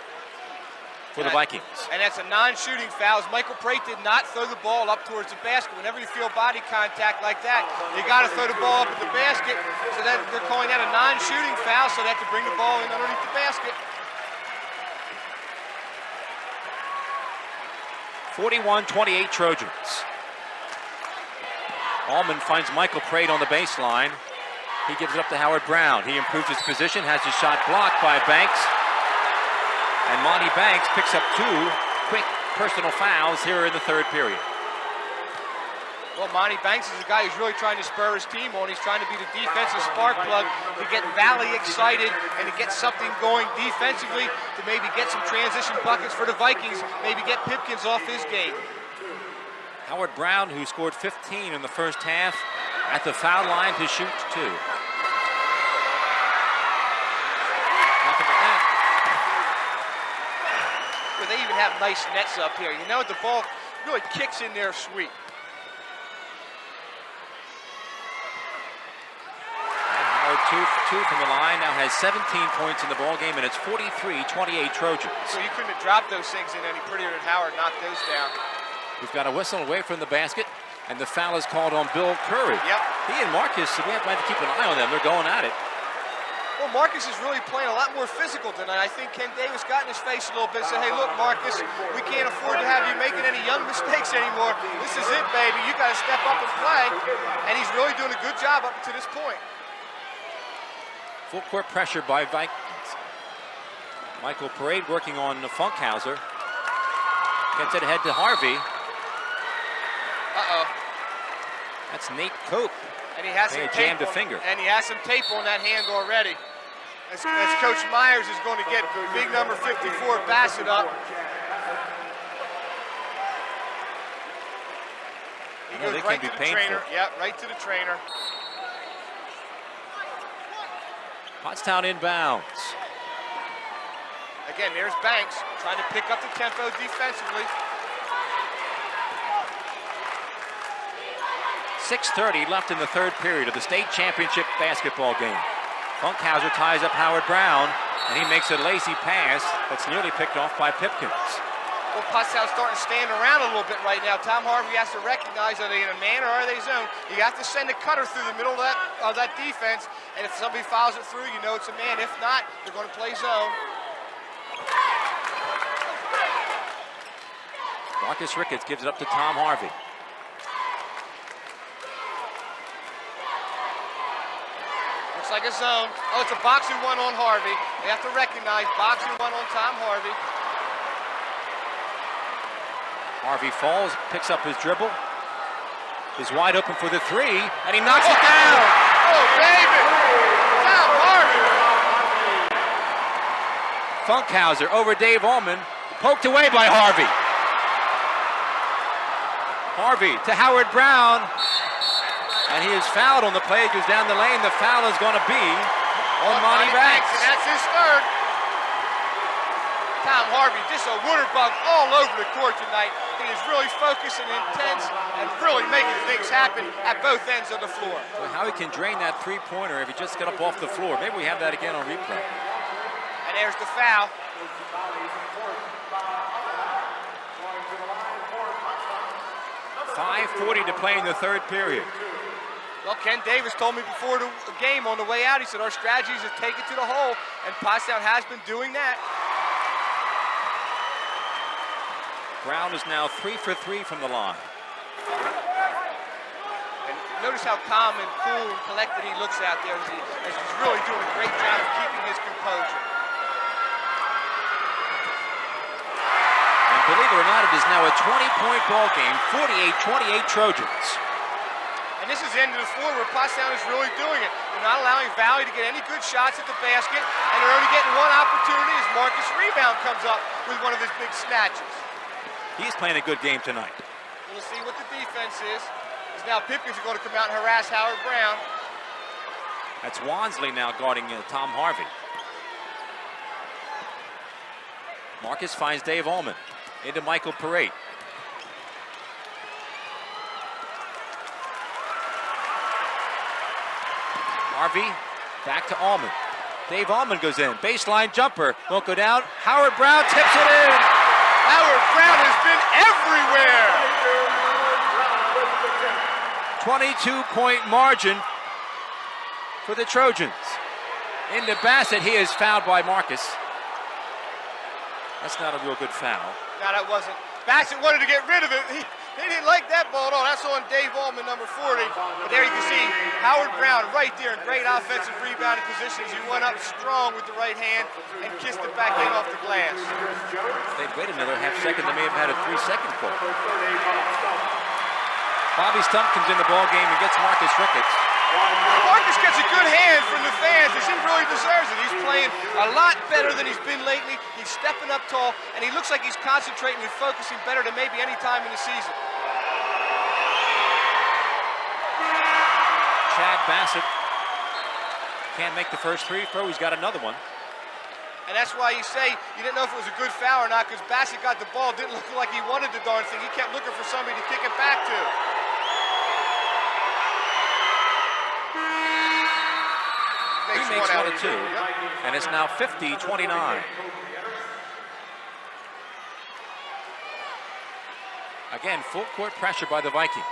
for the Vikings. And that's a non-shooting foul, as Michael Prate did not throw the ball up towards the basket. Whenever you feel body contact like that, you got to throw the ball up at the basket. So that they're calling that a non-shooting foul, so they have to bring the ball in underneath the basket. 41-28 Trojans. Allman finds Michael Prate on the baseline. He gives it up to Howard Brown. He improves his position, has his shot blocked by Banks. And Monty Banks picks up 2 quick personal fouls here in the third period. Well, Monty Banks is a guy who's really trying to spur his team on. He's trying to be the defensive spark plug to get Valley excited and to get something going defensively, to maybe get some transition buckets for the Vikings, maybe get Pipkins off his game. Howard Brown, who scored 15 in the first half, at the foul line to shoot 2. Nothing but that. Well, they even have nice nets up here. You know, the ball really kicks in there sweet. Two from the line, now has 17 points in the ball game, and it's 43-28 Trojans. So you couldn't have dropped those things in any prettier than Howard knocked those down. We've got a whistle away from the basket, and the foul is called on Bill Curry. Yep. He and Marcus, we have to keep an eye on them. They're going at it. Well, Marcus is really playing a lot more physical tonight. I think Ken Davis got in his face a little bit and said, hey, look, Marcus, we can't afford to have you making any young mistakes anymore. This is it, baby. You got to step up and play. And he's really doing a good job up to this point. Full court pressure by Vikings. Michael Parade working on Funkhauser. Gets it ahead to Harvey. Uh-oh. That's Nate Cope. And he has some tape jammed a finger. And he has some tape on that hand already. As Coach Myers is going to get big number 54 Bassett up. He goes right to the trainer. Yep, right to the trainer. Pottstown inbounds. Again, there's Banks trying to pick up the tempo defensively. 6:30 left in the third period of the state championship basketball game. Funkhauser ties up Howard Brown, and he makes a lazy pass that's nearly picked off by Pipkins. Well, Pottstown's starting to stand around a little bit right now. Tom Harvey has to recognize, are they in a man or are they zone? You have to send a cutter through the middle of that defense, and if somebody fouls it through, you know it's a man. If not, they're going to play zone. Marcus Ricketts gives it up to Tom Harvey. Looks like a zone. Oh, it's a boxing one on Harvey. They have to recognize boxing one on Tom Harvey. Harvey falls, picks up his dribble, is wide open for the three, and he knocks it down. Oh, baby! Tom Harvey! Funkhauser over Dave Allman, poked away by Harvey. Harvey to Howard Brown, and he is fouled on the play. He goes down the lane. The foul is going to be on Monty Banks. And that's his third. Tom Harvey, just a water bug all over the court tonight. He is really focused and intense and really making things happen at both ends of the floor. Well, how he can drain that three-pointer if he just got up off the floor. Maybe we have that again on replay. And there's the foul. 5:40 to play in the third period. Well, Ken Davis told me before the game on the way out, he said our strategy is to take it to the hole, and Pottstown has been doing that. Brown is now 3 for 3 from the line. And notice how calm and cool and collected he looks out there as he's really doing a great job of keeping his composure. And believe it or not, it is now a 20-point ball game, 48-28 Trojans. And this is the end of the floor where Pottstown is really doing it. They're not allowing Valley to get any good shots at the basket, and they're only getting one opportunity as Marcus' rebound comes up with one of his big snatches. He's playing a good game tonight. We'll see what the defense is. Because now Pipkins are going to come out and harass Howard Brown. That's Wansley now guarding Tom Harvey. Marcus finds Dave Allman into Michael Parate. Harvey back to Allman. Dave Allman goes in. Baseline jumper. Won't go down. Howard Brown tips it in. Howard Brown has been everywhere. 22-point margin for the Trojans. Into Bassett. He is fouled by Marcus. That's not a real good foul. No, that wasn't. Bassett wanted to get rid of it. He didn't like that ball at all. That's on Dave Allman, number 40. But there you can see Howard Brown right there in great offensive rebounding positions. He went up strong with the right hand and kissed it back in off the glass. If they'd wait another half second, they may have had a 3-second call. Bobby Stump comes in the ball game and gets Marcus Ricketts. Marcus gets a good hand from the fans as he really deserves it. He's playing a lot better than he's been lately. He's stepping up tall, and he looks like he's concentrating and focusing better than maybe any time in the season. Chad Bassett can't make the first free throw. He's got another one. And that's why you say you didn't know if it was a good foul or not, because Bassett got the ball, didn't look like he wanted the darn thing. He kept looking for somebody to kick it back to. He makes one of two, and it's now 50-29. Again, full court pressure by the Vikings.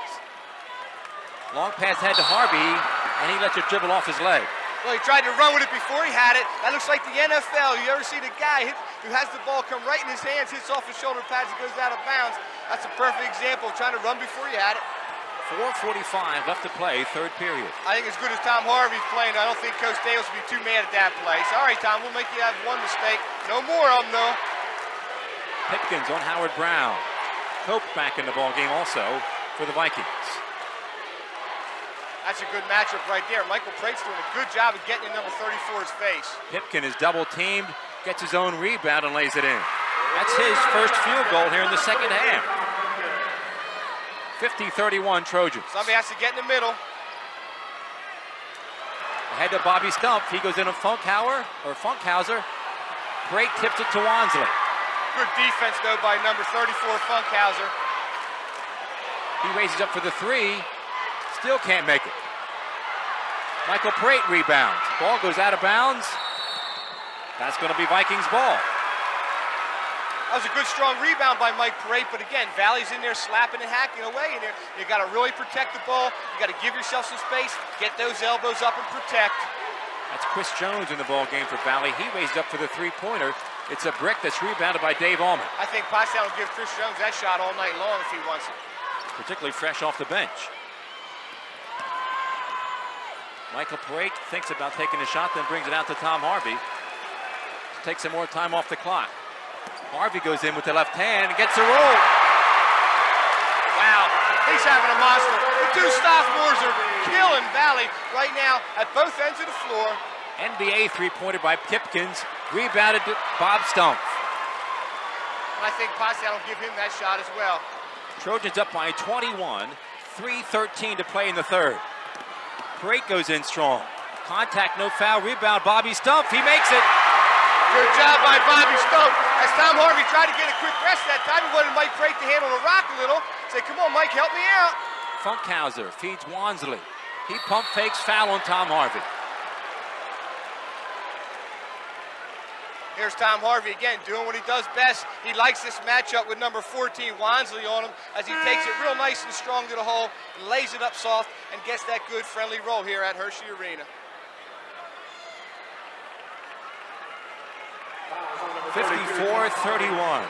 Long pass head to Harvey, and he lets it dribble off his leg. Well, he tried to run with it before he had it. That looks like the NFL. You ever see the guy who has the ball come right in his hands, hits off his shoulder pads, and goes out of bounds? That's a perfect example of trying to run before you had it. 4:45 left to play, third period. I think as good as Tom Harvey's playing, I don't think Coach Dales will be too mad at that play. Sorry, Tom, we'll make you have one mistake. No more of them, though. Pipkins on Howard Brown. Cope back in the ball game also for the Vikings. That's a good matchup right there. Michael Prate's doing a good job of getting in number 34's face. Pipkin is double teamed, gets his own rebound and lays it in. That's his first field goal here in the second half. 50-31 Trojans. Somebody has to get in the middle. Ahead to Bobby Stump. He goes in a Funkhauser. Parate tips it to Wansley. Good defense, though, by number 34, Funkhauser. He raises up for the three. Still can't make it. Michael Prate rebounds. Ball goes out of bounds. That's going to be Vikings ball. That was a good, strong rebound by Mike Parate, but again, Valley's in there slapping and hacking away in there. You got to really protect the ball. You got to give yourself some space, get those elbows up and protect. That's Chris Jones in the ball game for Valley. He raised up for the three-pointer. It's a brick that's rebounded by Dave Allman. I think Pottstown will give Chris Jones that shot all night long if he wants it. Particularly fresh off the bench. Michael Parate thinks about taking a shot, then brings it out to Tom Harvey. Takes some more time off the clock. Harvey goes in with the left hand and gets a roll. Wow, he's having a monster. The two sophomores are killing Valley right now at both ends of the floor. NBA three-pointer by Pipkins, rebounded to Bob Stumpf. And I think Pottstown will give him that shot as well. Trojans up by 21, 3:13 to play in the third. Parate goes in strong. Contact, no foul, rebound, Bobby Stumpf, he makes it. Good job by Bobby Stumpf. As Tom Harvey tried to get a quick rest that time, he wanted Mike Parate to handle the rock a little. Say, come on, Mike, help me out. Funkhauser feeds Wansley. He pump fakes, foul on Tom Harvey. Here's Tom Harvey again, doing what he does best. He likes this matchup with number 14, Wansley, on him, as he takes it real nice and strong to the hole, and lays it up soft, and gets that good friendly roll here at Hershey Arena. 54-31.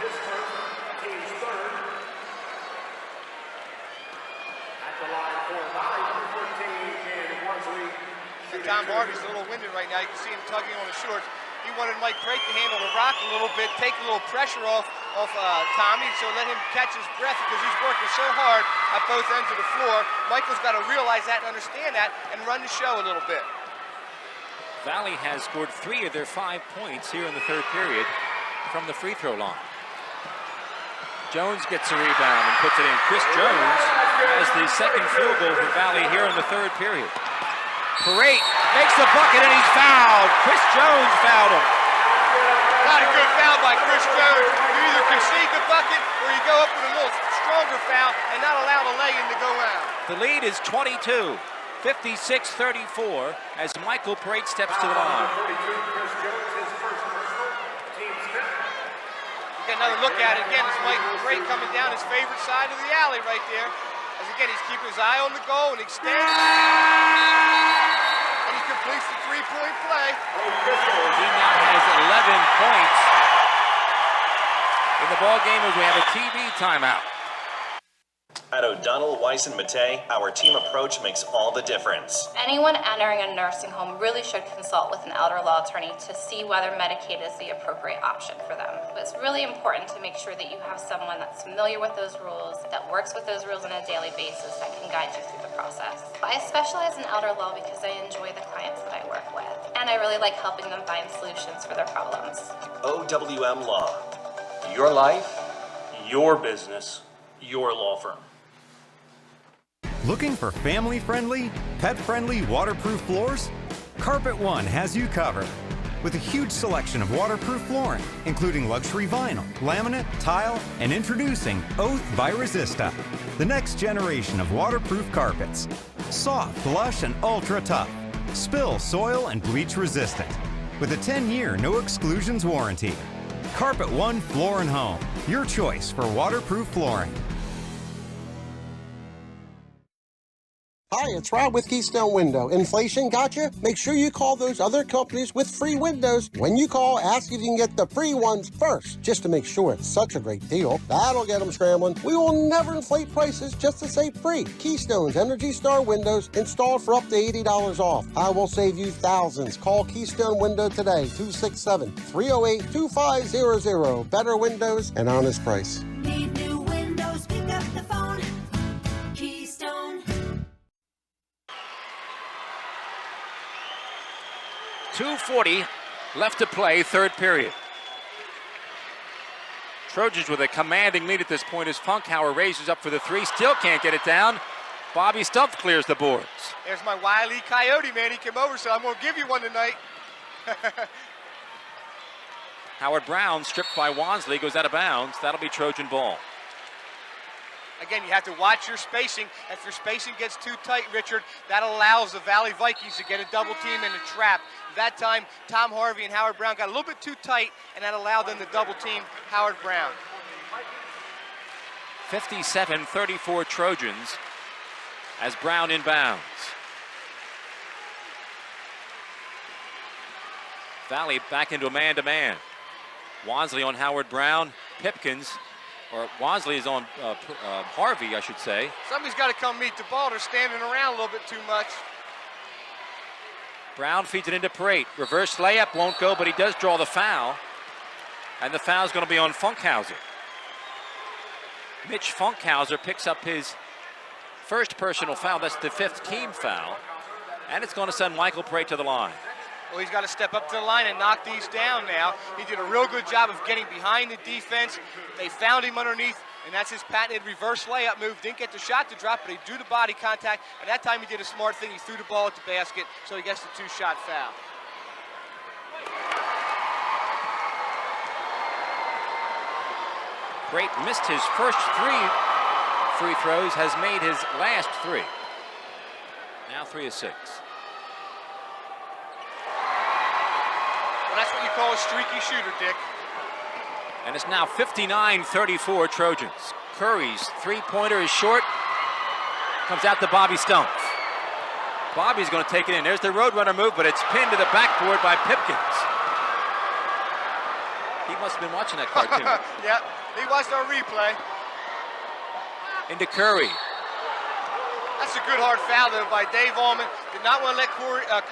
Tom Harvey's a little winded right now. You can see him tugging on his shorts. He wanted Mike Parate to handle the rock a little bit, take a little pressure off Tommy, so let him catch his breath because he's working so hard at both ends of the floor. Michael's got to realize that and understand that and run the show a little bit. Valley has scored 3 of their 5 points here in the third period from the free throw line. Jones gets a rebound and puts it in. Chris Jones has the second field goal for Valley here in the third period. Parate makes the bucket and he's fouled. Chris Jones fouled him. Not a good foul by Chris Jones. You either concede the bucket or you go up with a little stronger foul and not allow the lay-in to go out. The lead is 22, 56-34 as Michael Parate steps to the line. You get another look at it again. It's Michael Parate coming down his favorite side of the alley right there. As again, he's keeping his eye on the goal and extends. And he completes the three-point play. He now has 11 points in the ball game as we have a TV timeout. At O'Donnell, Weiss, and Matei, our team approach makes all the difference. Anyone entering a nursing home really should consult with an elder law attorney to see whether Medicaid is the appropriate option for them. But it's really important to make sure that you have someone that's familiar with those rules, that works with those rules on a daily basis, that can guide you through the process. I specialize in elder law because I enjoy the clients that I work with, and I really like helping them find solutions for their problems. OWM Law. Your life, your business, your law firm. Looking for family-friendly, pet-friendly waterproof floors? Carpet One has you covered. With a huge selection of waterproof flooring, including luxury vinyl, laminate, tile, and introducing Oath by Resista, the next generation of waterproof carpets. Soft, lush, and ultra-tough. Spill, soil, and bleach resistant. With a 10-year no exclusions warranty. Carpet One Floor and Home, your choice for waterproof flooring. Hi, it's Rob with Keystone Window. Inflation got you? Make sure you call those other companies with free windows. When you call, ask if you can get the free ones first, just to make sure it's such a great deal. That'll get them scrambling. We will never inflate prices just to say free. Keystone's Energy Star windows installed for up to $80 off. I will save you thousands. Call Keystone Window today, 267-308-2500. Better windows and honest price. Need new windows, pick up the phone. Keystone. 2:40 left to play, third period. Trojans with a commanding lead at this point as Funkhauser raises up for the three, still can't get it down. Bobby Stumpf clears the boards. There's my Wile E. Coyote, man. He came over, so I'm going to give you one tonight. Howard Brown stripped by Wansley, goes out of bounds. That'll be Trojan ball. Again, you have to watch your spacing. If your spacing gets too tight, Richard, that allows the Valley Vikings to get a double team and a trap. That time, Tom Harvey and Howard Brown got a little bit too tight, and that allowed them to double team Howard Brown. 57-34 Trojans as Brown inbounds. Valley back into a man-to-man. Wansley on Howard Brown. Pipkins, or Wansley is on Harvey, I should say. Somebody's got to come meet the ball. They're standing around a little bit too much. Brown feeds it into Parate. Reverse layup won't go, but he does draw the foul. And the foul's going to be on Funkhauser. Mitch Funkhauser picks up his first personal foul. That's the 5th team foul. And it's going to send Michael Parate to the line. Well, he's got to step up to the line and knock these down now. He did a real good job of getting behind the defense. They found him underneath, and that's his patented reverse layup move. Didn't get the shot to drop, but he drew the body contact, and that time he did a smart thing. He threw the ball at the basket, so he gets the 2-shot foul. Parate missed his first 3 free throws, has made his last 3. Now 3 of 6. Well, that's what you call a streaky shooter, Dick. And it's now 59-34 Trojans. Curry's 3-pointer is short. Comes out to Bobby Stumpf. Bobby's going to take it in. There's the Roadrunner move, but it's pinned to the backboard by Pipkins. He must have been watching that cartoon. Yeah, he watched our replay. Into Curry. That's a good hard foul, though, by Dave Allman. Did not want to let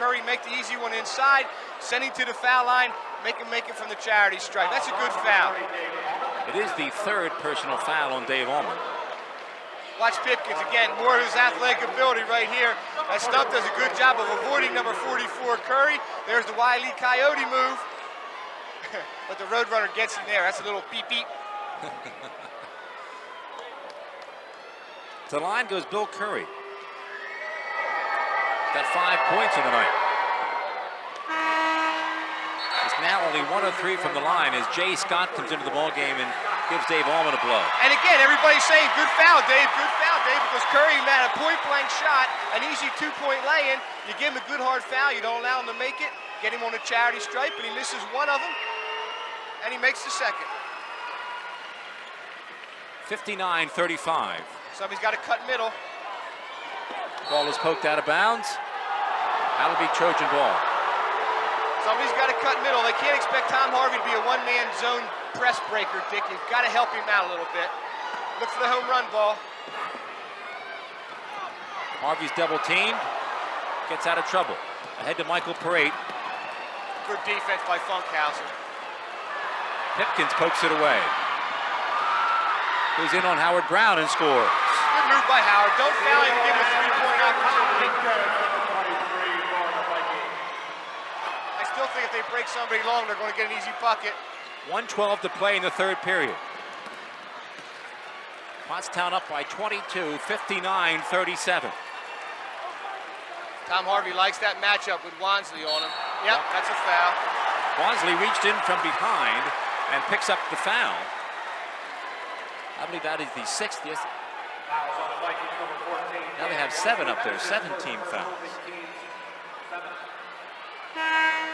Curry make the easy one inside. Sending to the foul line, make it from the charity stripe. That's a good foul. It is the 3rd personal foul on Dave Allman. Watch Pipkins again, more of his athletic ability right here. Stumpf does a good job of avoiding number 44 Curry. There's the Wile E. Coyote move. But the Roadrunner gets him there. That's a little beep beep. To the line goes Bill Curry. Got 5 points in the night. He's now only 1 of 3 from the line as Jay Scott comes into the ball game and gives Dave Allman a blow. And again, everybody's saying, good foul, Dave, because Curry had a point-blank shot, an easy 2-point lay-in. You give him a good hard foul, you don't allow him to make it, get him on the charity stripe, and he misses 1 of them, and he makes the 2nd. 59-35. Somebody's got to cut middle. Ball is poked out of bounds. That'll be Trojan ball. Somebody's got to cut middle. They can't expect Tom Harvey to be a one-man zone press breaker, Dick. You've got to help him out a little bit. Look for the home run ball. Harvey's double teamed. Gets out of trouble. Ahead to Michael Parate. Good defense by Funkhauser. Pipkins pokes it away. Goes in on Howard Brown and scores. Good move by Howard. Don't foul him and give him a 3-point opportunity. I still think if they break somebody long, they're going to get an easy bucket. 1:12 to play in the 3rd period. Pottstown up by 22, 59-37. Tom Harvey likes that matchup with Wansley on him. Yep, that's a foul. Wansley reached in from behind and picks up the foul. I believe that is the 6th. Yes. Now they have 7 up there, 7 team fouls.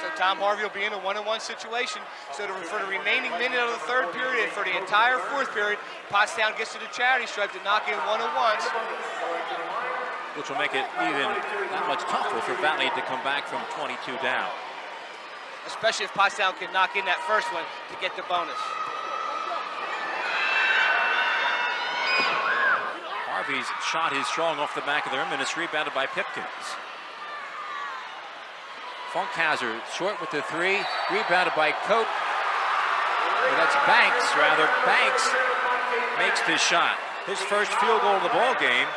So Tom Harvey will be in a 1-on-1 situation. So for the remaining minute of the 3rd period, for the entire 4th period, Pottstown gets to the charity stripe to knock in 1-on-1s. Which will make it even that much tougher for Valley to come back from 22 down. Especially if Pottstown can knock in that first one to get the bonus. Harvey's shot is strong off the back of the rim, and it's rebounded by Pipkins. Funkhauser short with the 3, rebounded by Cope. Well, that's Banks, rather. Banks makes this shot. His first field goal of the ball game.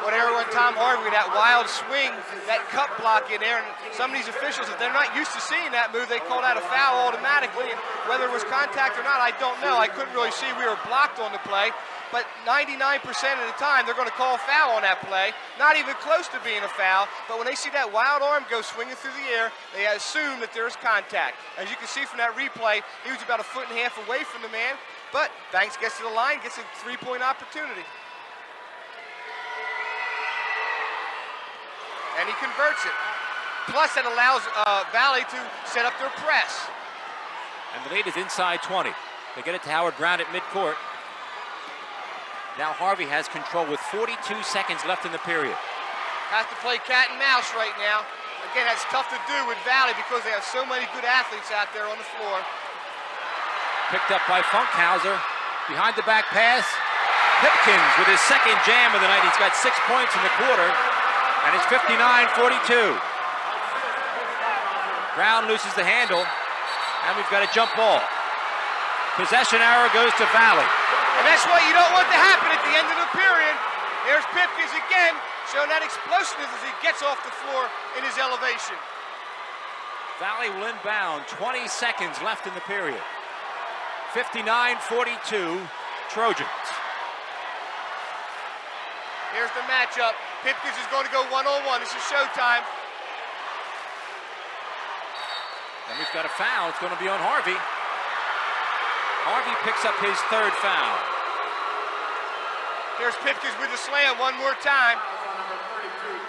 What everyone, Tom Harvey, that wild swing, that cut block in there, and some of these officials, if they're not used to seeing that move, they called out a foul automatically. And whether it was contact or not, I don't know. I couldn't really see. We were blocked on the play. But 99% of the time, they're going to call a foul on that play. Not even close to being a foul. But when they see that wild arm go swinging through the air, they assume that there's contact. As you can see from that replay, he was about 1.5 feet away from the man. But Banks gets to the line, gets a three-point opportunity. And he converts it. Plus, it allows Valley to set up their press. And the lead is inside 20. They get it to Howard Brown at midcourt. Now Harvey has control with 42 seconds left in the period. Has to play cat and mouse right now. Again, that's tough to do with Valley because they have so many good athletes out there on the floor. Picked up by Funkhauser. Behind the back pass. Pipkins with his second jam of the night. He's got 6 points in the quarter. And it's 59-42. Brown loses the handle. And we've got a jump ball. Possession arrow goes to Valley. And that's what you don't want to happen at the end of the period. There's Pipkins again, showing that explosiveness as he gets off the floor in his elevation. Valley will inbound. 20 seconds left in the period. 59-42, Trojans. Here's the matchup. Pipkins is going to go one-on-one. This is showtime. And we've got a foul. It's going to be on Harvey. Harvey picks up his third foul. There's Pipkins with the slam one more time.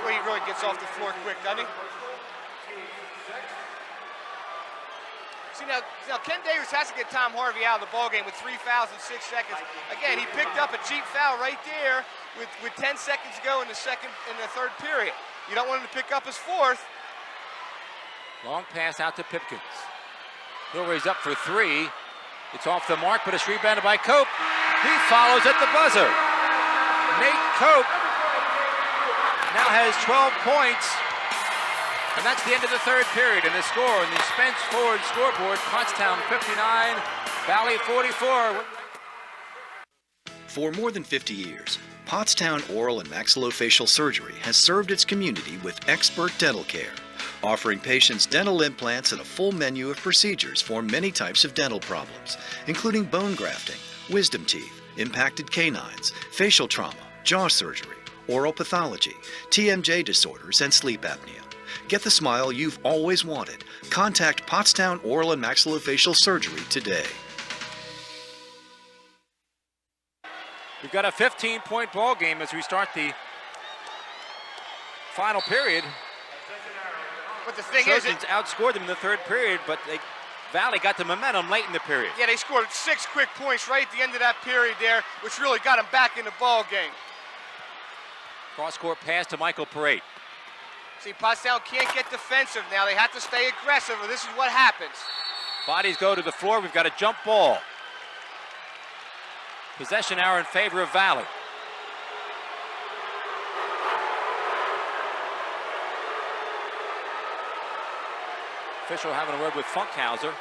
Boy, he really gets off the floor quick, doesn't he? See, now Ken Davis has to get Tom Harvey out of the ballgame with 3 fouls in 6 seconds. Again, he picked up a cheap foul right there with 10 seconds to go in the third period. You don't want him to pick up his fourth. Long pass out to Pipkins. He'll raise up for three. It's off the mark, but it's rebounded by Cope. He follows at the buzzer. Nate Cope now has 12 points. And that's the end of the third period. And the score on the Spence Ford scoreboard, Pottstown 59, Valley 44. For more than 50 years, Pottstown Oral and Maxillofacial Surgery has served its community with expert dental care, offering patients dental implants and a full menu of procedures for many types of dental problems, including bone grafting, wisdom teeth, impacted canines, facial trauma, jaw surgery, oral pathology, TMJ disorders, and sleep apnea. Get the smile you've always wanted. Contact Pottstown Oral and Maxillofacial Surgery today. We've got a 15-point ball game as we start the final period. But the thing Trojans is, outscored them in the third period, but Valley got the momentum late in the period. yeah, they scored 6 quick points right at the end of that period there, which really got them back in the ball game. Cross-court pass to Michael Parade. See, Pottstown can't get defensive now. They have to stay aggressive, or this is what happens. Bodies go to the floor. We've got a jump ball. Possession arrow in favor of Valley. Official having a word with Funkhauser.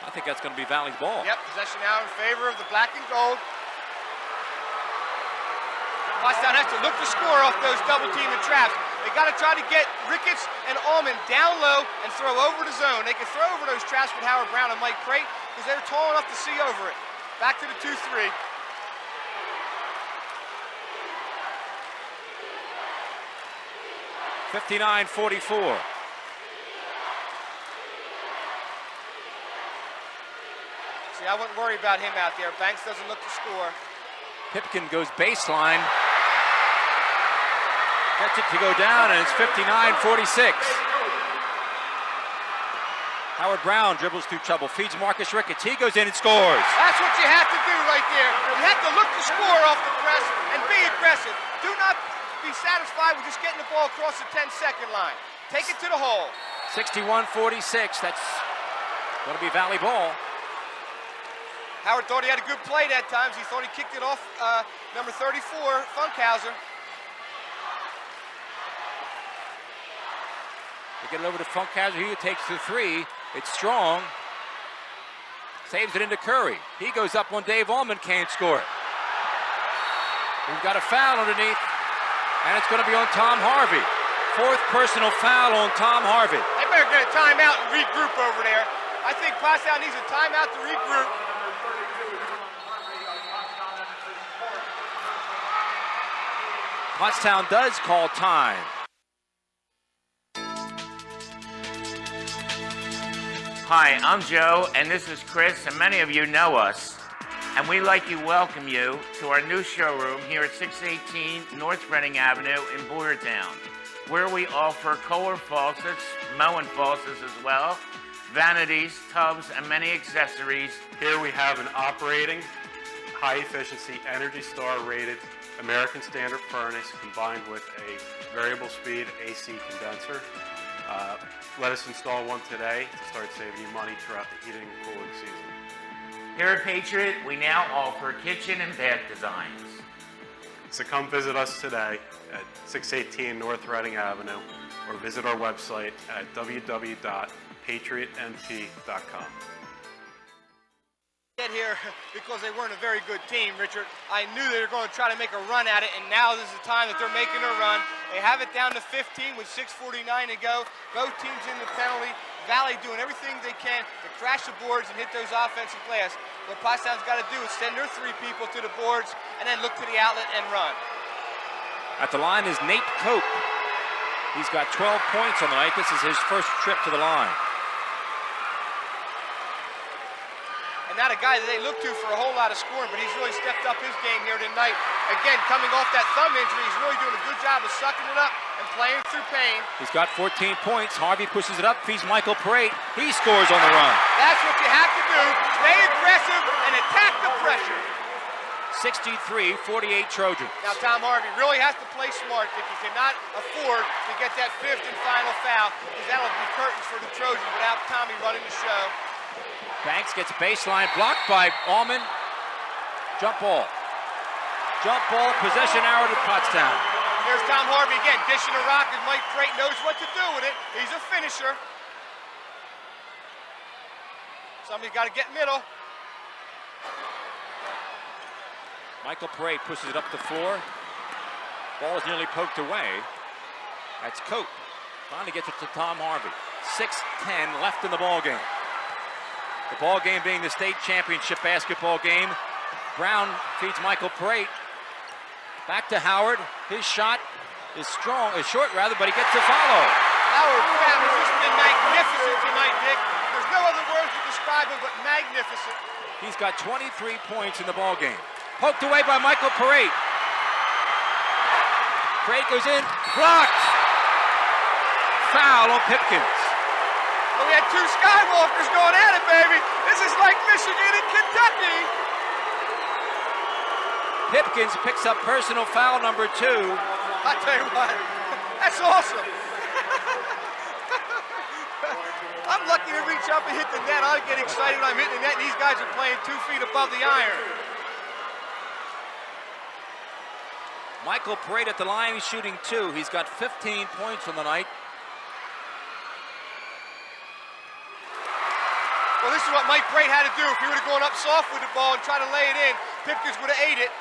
I think that's going to be Valley's ball. Yep, possession now in favor of the black and gold. Pottstown has to look to score off those double-teaming traps. They got to try to get Ricketts and Allman down low and throw over the zone. They can throw over those traps with Howard Brown and Mike Crate because they're tall enough to see over it. Back to the 2-3. (59-44). See, I wouldn't worry about him out there. Banks doesn't look to score. Pipkin goes baseline. Gets it to go down, and it's 59-46. Howard Brown dribbles through trouble, feeds Marcus Ricketts. He goes in and scores. That's what you have to do right there. You have to look to score off the press and be aggressive. Do not be satisfied with just getting the ball across the 10-second line. Take it to the hole. 61-46. That's going to be Valley ball. Howard thought he had a good play that time. He thought he kicked it off number 34, Funkhauser. They get it over to Funkhauser. He takes the three. It's strong. Saves it into Curry. He goes up on Dave Allman. Can't score it. We've got a foul underneath, and it's going to be on Tom Harvey. Fourth personal foul on Tom Harvey. They better get a timeout and regroup over there. I think Pottstown needs a timeout to regroup. Pottstown does call time. Hi, I'm Joe, and this is Chris, and many of you know us. And we'd like to welcome you to our new showroom here at 618 North Reading Avenue in Boyertown, where we offer Kohler faucets, Moen faucets as well, vanities, tubs, and many accessories. Here we have an operating, high-efficiency, Energy Star rated American Standard furnace combined with a variable speed AC condenser. Let us install one today to start saving you money throughout the heating and cooling season. Here at Patriot, we now offer kitchen and bath designs. So come visit us today at 618 North Reading Avenue or visit our website at www.patriotmt.com. Get here because they weren't a very good team, Richard. I knew they were going to try to make a run at it, and now this is the time that they're making a run. They have it down to 15 with 6:49 to go. Both teams in the penalty. Valley doing everything they can to crash the boards and hit those offensive glass. What Pottstown's got to do is send their three people to the boards and then look to the outlet and run. At the line is Nate Cope. He's got 12 points on the night. This is his first trip to the line. And not a guy that they look to for a whole lot of scoring, but he's really stepped up his game here tonight. Again, coming off that thumb injury, he's really doing a good job of sucking it up and playing through pain. He's got 14 points. Harvey pushes it up, feeds Michael Parate. He scores on the run. That's what you have to do. Stay aggressive and attack the pressure. 63-48 Trojans. Now Tom Harvey really has to play smart. Dick. He cannot afford to get that fifth and final foul, because that'll be curtains for the Trojans without Tommy running the show. Banks gets baseline blocked by Allman. Jump ball. Jump ball, possession arrow to Pottstown. Here's Tom Harvey again, dishing a rock, and Mike Prate knows what to do with it. He's a finisher. Somebody's got to get middle. Michael Parade pushes it up the floor. Ball is nearly poked away. That's Cope. Finally gets it to Tom Harvey. 6:10 left in the ball game. The ball game being the state championship basketball game. Brown feeds Michael Parate. Back to Howard. His shot is short, but he gets the follow. Howard Brown has just been magnificent tonight, Dick. There's no other words to describe him but magnificent. He's got 23 points in the ball game. Poked away by Michael Parate. Parate goes in, blocked. Foul on Pipkins. Well, we had two Skywalkers going at it, baby. This is like Michigan and Kentucky. Pipkins picks up personal foul number 2. I tell you what, that's awesome. I'm lucky to reach up and hit the net. I get excited when I'm hitting the net, and these guys are playing 2 feet above the iron. Michael Parade at the line, he's shooting 2. He's got 15 points on the night. Well, this is what Mike Parade had to do. If he would have gone up soft with the ball and tried to lay it in, Pipkins would have ate it.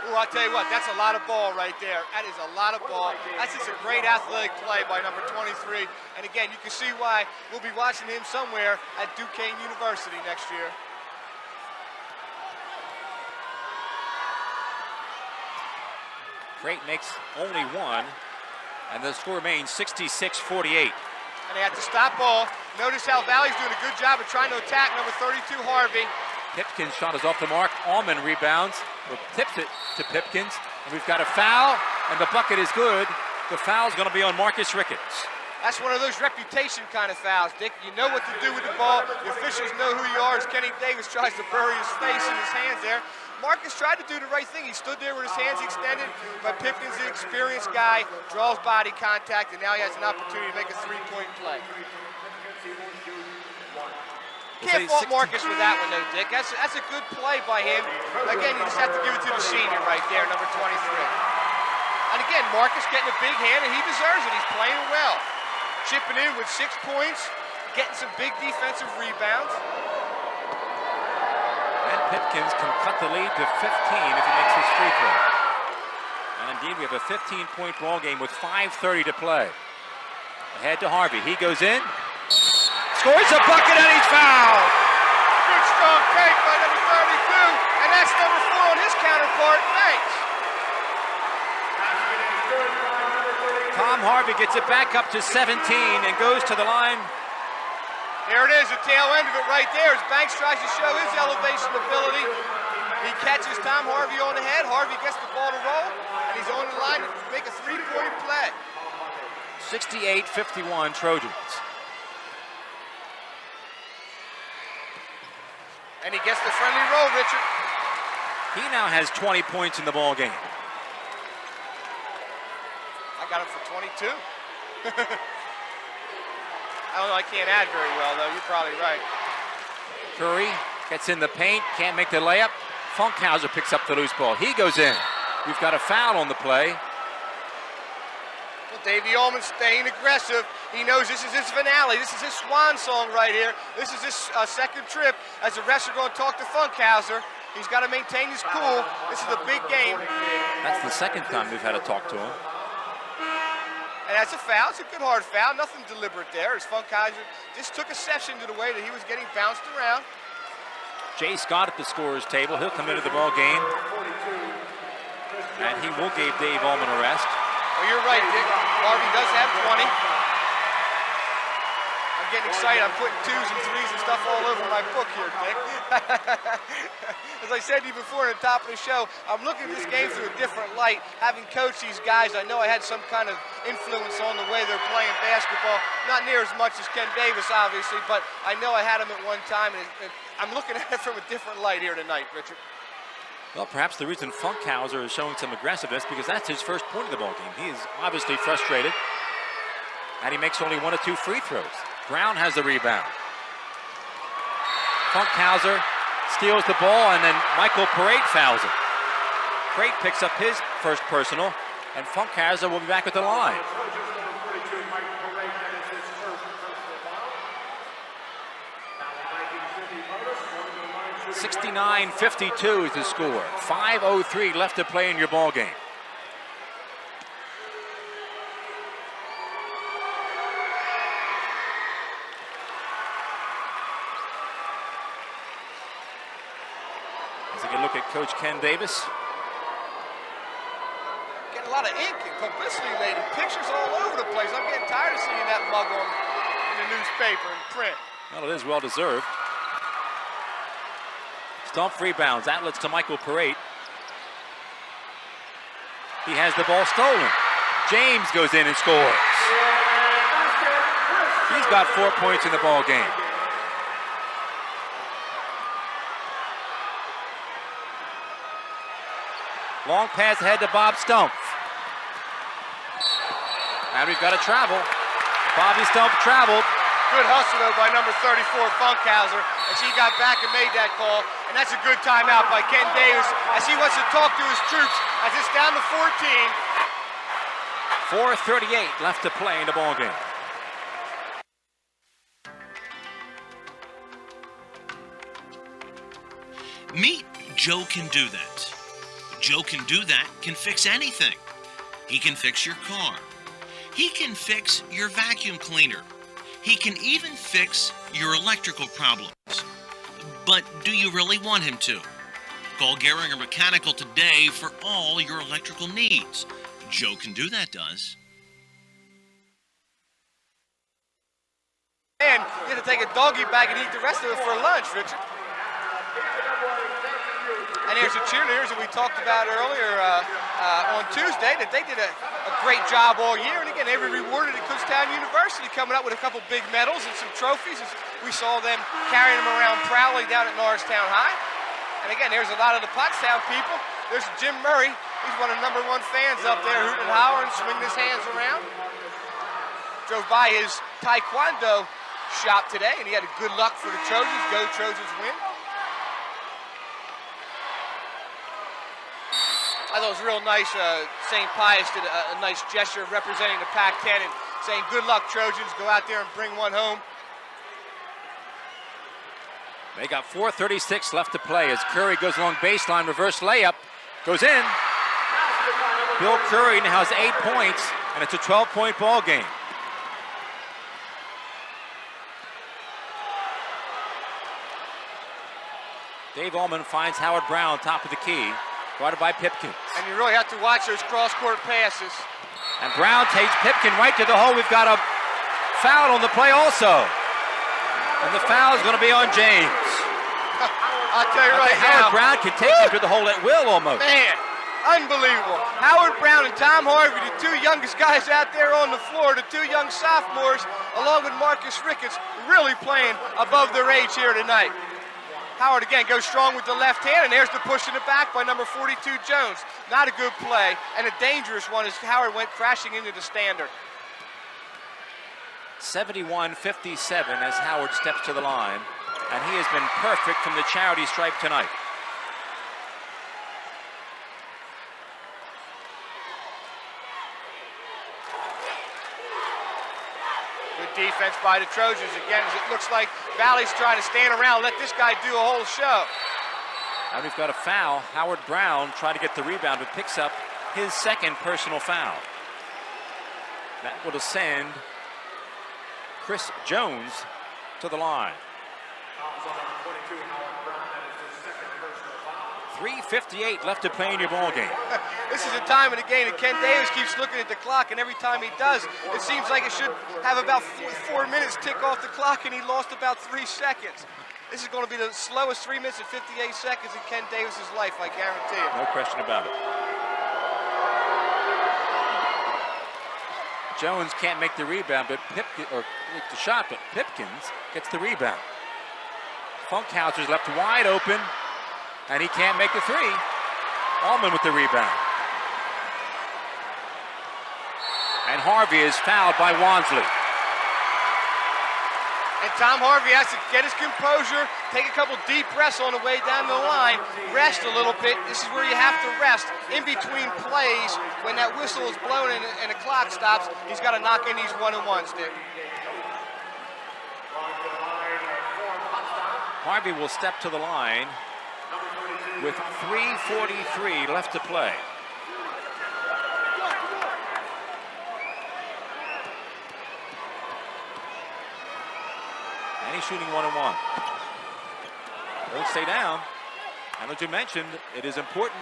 Ooh, I'll tell you what, that's a lot of ball right there. That is a lot of ball. That's just a great athletic play by number 23. And again, you can see why we'll be watching him somewhere at Duquesne University next year. Parade makes only 1, and the score remains 66-48. And they have to stop ball. Notice how Valley's doing a good job of trying to attack number 32, Harvey. Pipkins' shot is off the mark. Allman rebounds, or tips it to Pipkins. And we've got a foul, and the bucket is good. The foul's going to be on Marcus Ricketts. That's one of those reputation kind of fouls, Dick. You know what to do with the ball. The officials know who you are as Kenny Davis tries to bury his face in his hands there. Marcus tried to do the right thing. He stood there with his hands extended, but Pipkins, the experienced guy, draws body contact, and now he has an opportunity to make a three-point play. Can't fault Marcus with that one, though, Dick. That's a good play by him. Again, you just have to give it to the senior right there, number 23. And again, Marcus getting a big hand, and he deserves it. He's playing well. Chipping in with 6 points, getting some big defensive rebounds. And Pipkins can cut the lead to 15 if he makes his free throw. And indeed, we have a 15-point ball game with 5:30 to play. Ahead to Harvey. He goes in, scores a bucket, and he's fouled. Good strong take by number 32, and that's number 4 on his counterpart. Thanks. Tom Harvey gets it back up to 17 and goes to the line There it is, the tail end of it right there as Banks tries to show his elevation ability. He catches Tom Harvey on the head. Harvey gets the ball to roll, and he's on the line to make a three-point play. 68-51 Trojans. And he gets the friendly roll, Richard. He now has 20 points in the ball game. I got him for 22. I don't know, I can't add very well, though. You're probably right. Curry gets in the paint, can't make the layup. Funkhauser picks up the loose ball. He goes in. We've got a foul on the play. Well, Davey Ullman staying aggressive. He knows this is his finale. This is his swan song right here. This is his second trip as the refs are going to talk to Funkhauser. He's got to maintain his cool. This is a big game. That's the second time we've had to talk to him. And that's a foul. It's a good hard foul. Nothing deliberate there. As Funkhauser just took exception to the way that he was getting bounced around. Jay Scott at the scorer's table. He'll come into the ball game. And he will give Dave Ullman a rest. Well, you're right, Dick. Harvey does have 20. I'm getting excited. I'm putting 2s and 3s and stuff all over my book here, Dick. As I said to you before at the top of the show, I'm looking at this game through a different light. Having coached these guys, I know I had some kind of influence on the way they're playing basketball. Not near as much as Ken Davis, obviously, but I know I had him at one time, and I'm looking at it from a different light here tonight, Richard. Well, perhaps the reason Funkhauser is showing some aggressiveness because that's his first point of the ball game. He is obviously frustrated, and he makes only 1 or 2 free throws. Brown has the rebound. Funkhauser steals the ball, and then Michael Parade fouls him. Parade picks up his first personal, and Funkhauser will be back at the line. (69-52) is the score. 5:03 left to play in your ball game. Look at Coach Ken Davis. Getting a lot of ink and publicity lately. Pictures all over the place. I'm getting tired of seeing that mug in the newspaper and print. Well, it is well deserved. Stump rebounds. Outlets to Michael Parade. He has the ball stolen. James goes in and scores. He's got 4 points in the ball game. Long pass ahead to Bob Stump. And we've got to travel. Bobby Stump traveled. Good hustle, though, by number 34, Funkhauser, as he got back and made that call. And that's a good timeout by Ken Davis, as he wants to talk to his troops, as it's down to 14. 4:38 left to play in the ball game. Meet Joe Can Do That. Joe Can Do That can fix anything. He can fix your car. He can fix your vacuum cleaner. He can even fix your electrical problems. But do you really want him to? Call Gehringer Mechanical today for all your electrical needs. Joe Can Do That does. And you have to take a doggy bag and eat the rest of it for lunch, Richard. And here's the cheerleaders that we talked about earlier on Tuesday, that they did a great job all year. And again, they were rewarded at Pottstown University, coming up with a couple big medals and some trophies. As we saw them carrying them around proudly down at Norristown High. And again, there's a lot of the Pottstown people. There's Jim Murray. He's one of the #1 fans up there, hooting and hollering, swinging his hands around. Drove by his Taekwondo shop today, and he had a good luck for the Trojans. Go Trojans win. I thought it was real nice. St. Pius did a nice gesture representing the Pac-10 and saying, good luck, Trojans. Go out there and bring one home. They got 4:36 left to play as Curry goes along baseline, reverse layup, goes in. Bill Curry now has 8 points, and it's a 12-point ball game. Dave Ullman finds Howard Brown, top of the key, guarded by Pipkins. And you really have to watch those cross-court passes. And Brown takes Pipkin right to the hole. We've got a foul on the play also. And the foul is going to be on James. I'll tell you right Howard now. Brown can take him to the hole at will almost. Man, unbelievable. Howard Brown and Tom Harvey, the two youngest guys out there on the floor, the two young sophomores, along with Marcus Ricketts, really playing above their age here tonight. Howard again goes strong with the left hand, and there's the push in the back by number 42 Jones. Not a good play, and a dangerous one as Howard went crashing into the standard. 71-57 as Howard steps to the line, and he has been perfect from the charity stripe tonight. Good defense by the Trojans again, as it looks like Valley's trying to stand around, let this guy do a whole show. And we've got a foul. Howard Brown trying to get the rebound, but picks up his second personal foul. That will send Chris Jones to the line. 3:58 left to play in your ball game. This is a time of the game that Ken Davis keeps looking at the clock, and every time he does, it seems like it should have about 4 minutes tick off the clock, and he lost about 3 seconds. This is going to be the slowest 3 minutes and 58 seconds in Ken Davis's life, I guarantee it. No question about it. Jones can't make the rebound, but make the shot, but Pipkins gets the rebound. Funkhauser's left wide open, and he can't make the three. Allman with the rebound. And Harvey is fouled by Wansley. And Tom Harvey has to get his composure, take a couple deep breaths on the way down the line, rest a little bit. This is where you have to rest in between plays. When that whistle is blown and the clock stops, he's got to knock in these one-and-ones, Dick. Harvey will step to the line with 3:43 left to play. And he's shooting 1-and-1. Don't stay down. And as you mentioned, it is important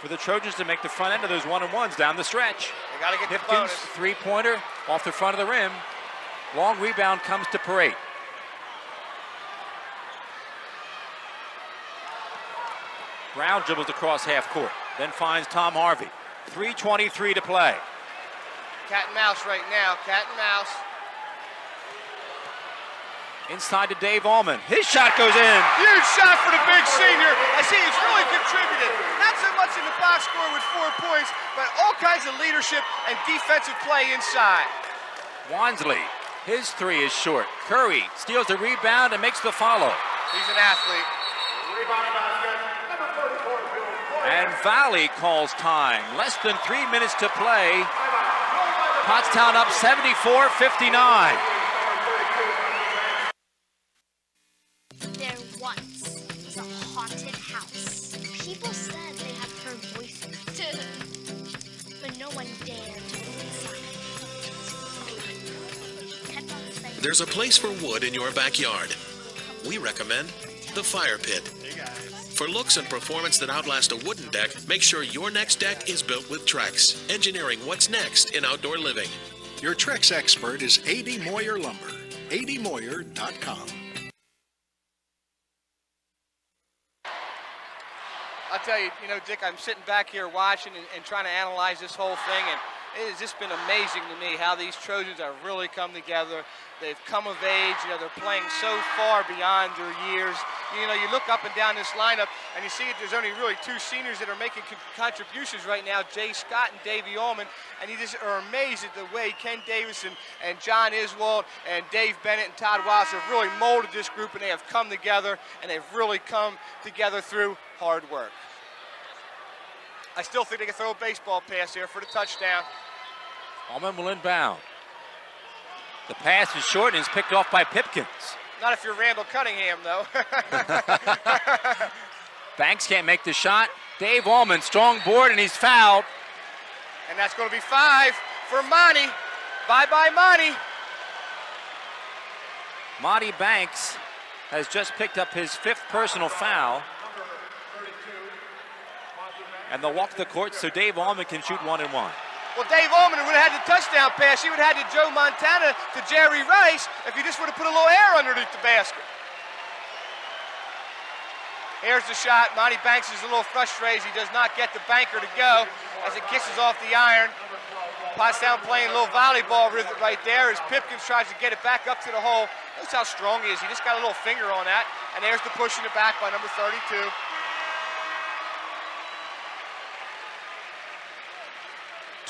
for the Trojans to make the front end of those 1-and-1s down the stretch. They got to get the Pipkins, bonus. three-pointer off the front of the rim. Long rebound comes to Parade. Brown dribbles across half court, then finds Tom Harvey. 3:23 to play. Cat and mouse right now, cat and mouse. Inside to Dave Allman. His shot goes in. Huge shot for the big senior. I see he's really contributed. Not so much in the box score with 4 points, but all kinds of leadership and defensive play inside. Wansley, his three is short. Curry steals the rebound and makes the follow. He's an athlete. And Valley calls time. Less than 3 minutes to play. Pottstown up 74-59. There once was a haunted house. People said they had heard voices, but no one dared to go inside. There's a place for wood in your backyard. We recommend the Fire Pit. For looks and performance that outlast a wooden deck, make sure your next deck is built with Trex, engineering what's next in outdoor living. Your Trex expert is A.D. Moyer Lumber. admoyer.com. I'll tell you, Dick, I'm sitting back here watching and trying to analyze this whole thing, and it has just been amazing to me how these Trojans have really come together. They've come of age. They're playing so far beyond their years. You look up and down this lineup, and you see that there's only really two seniors that are making contributions right now, Jay Scott and Davey Allman, and you just are amazed at the way Ken Davis and John Iswald and Dave Bennett and Todd Wallace have really molded this group, and they have come together, and they've really come together through hard work. I still think they can throw a baseball pass here for the touchdown. Allman will inbound. The pass is short and is picked off by Pipkins. Not if you're Randall Cunningham, though. Banks can't make the shot. Dave Allman, strong board, and he's fouled. And that's going to be 5 for Monty. Bye-bye, Monty. Monty Banks has just picked up his 5th personal foul. And they'll walk to the court so Dave Allman can shoot 1-and-1. Well, Well, Dave Allman would have had the touchdown pass. He would have had to Joe Montana to Jerry Rice if he just would have put a little air underneath the basket. Here's the shot. Monty Banks is a little frustrated. He does not get the banker to go as it kisses off the iron. Pottstown playing a little volleyball right there as Pipkins tries to get it back up to the hole. Notice how strong he is. He just got a little finger on that. And there's the push in the back by number 32.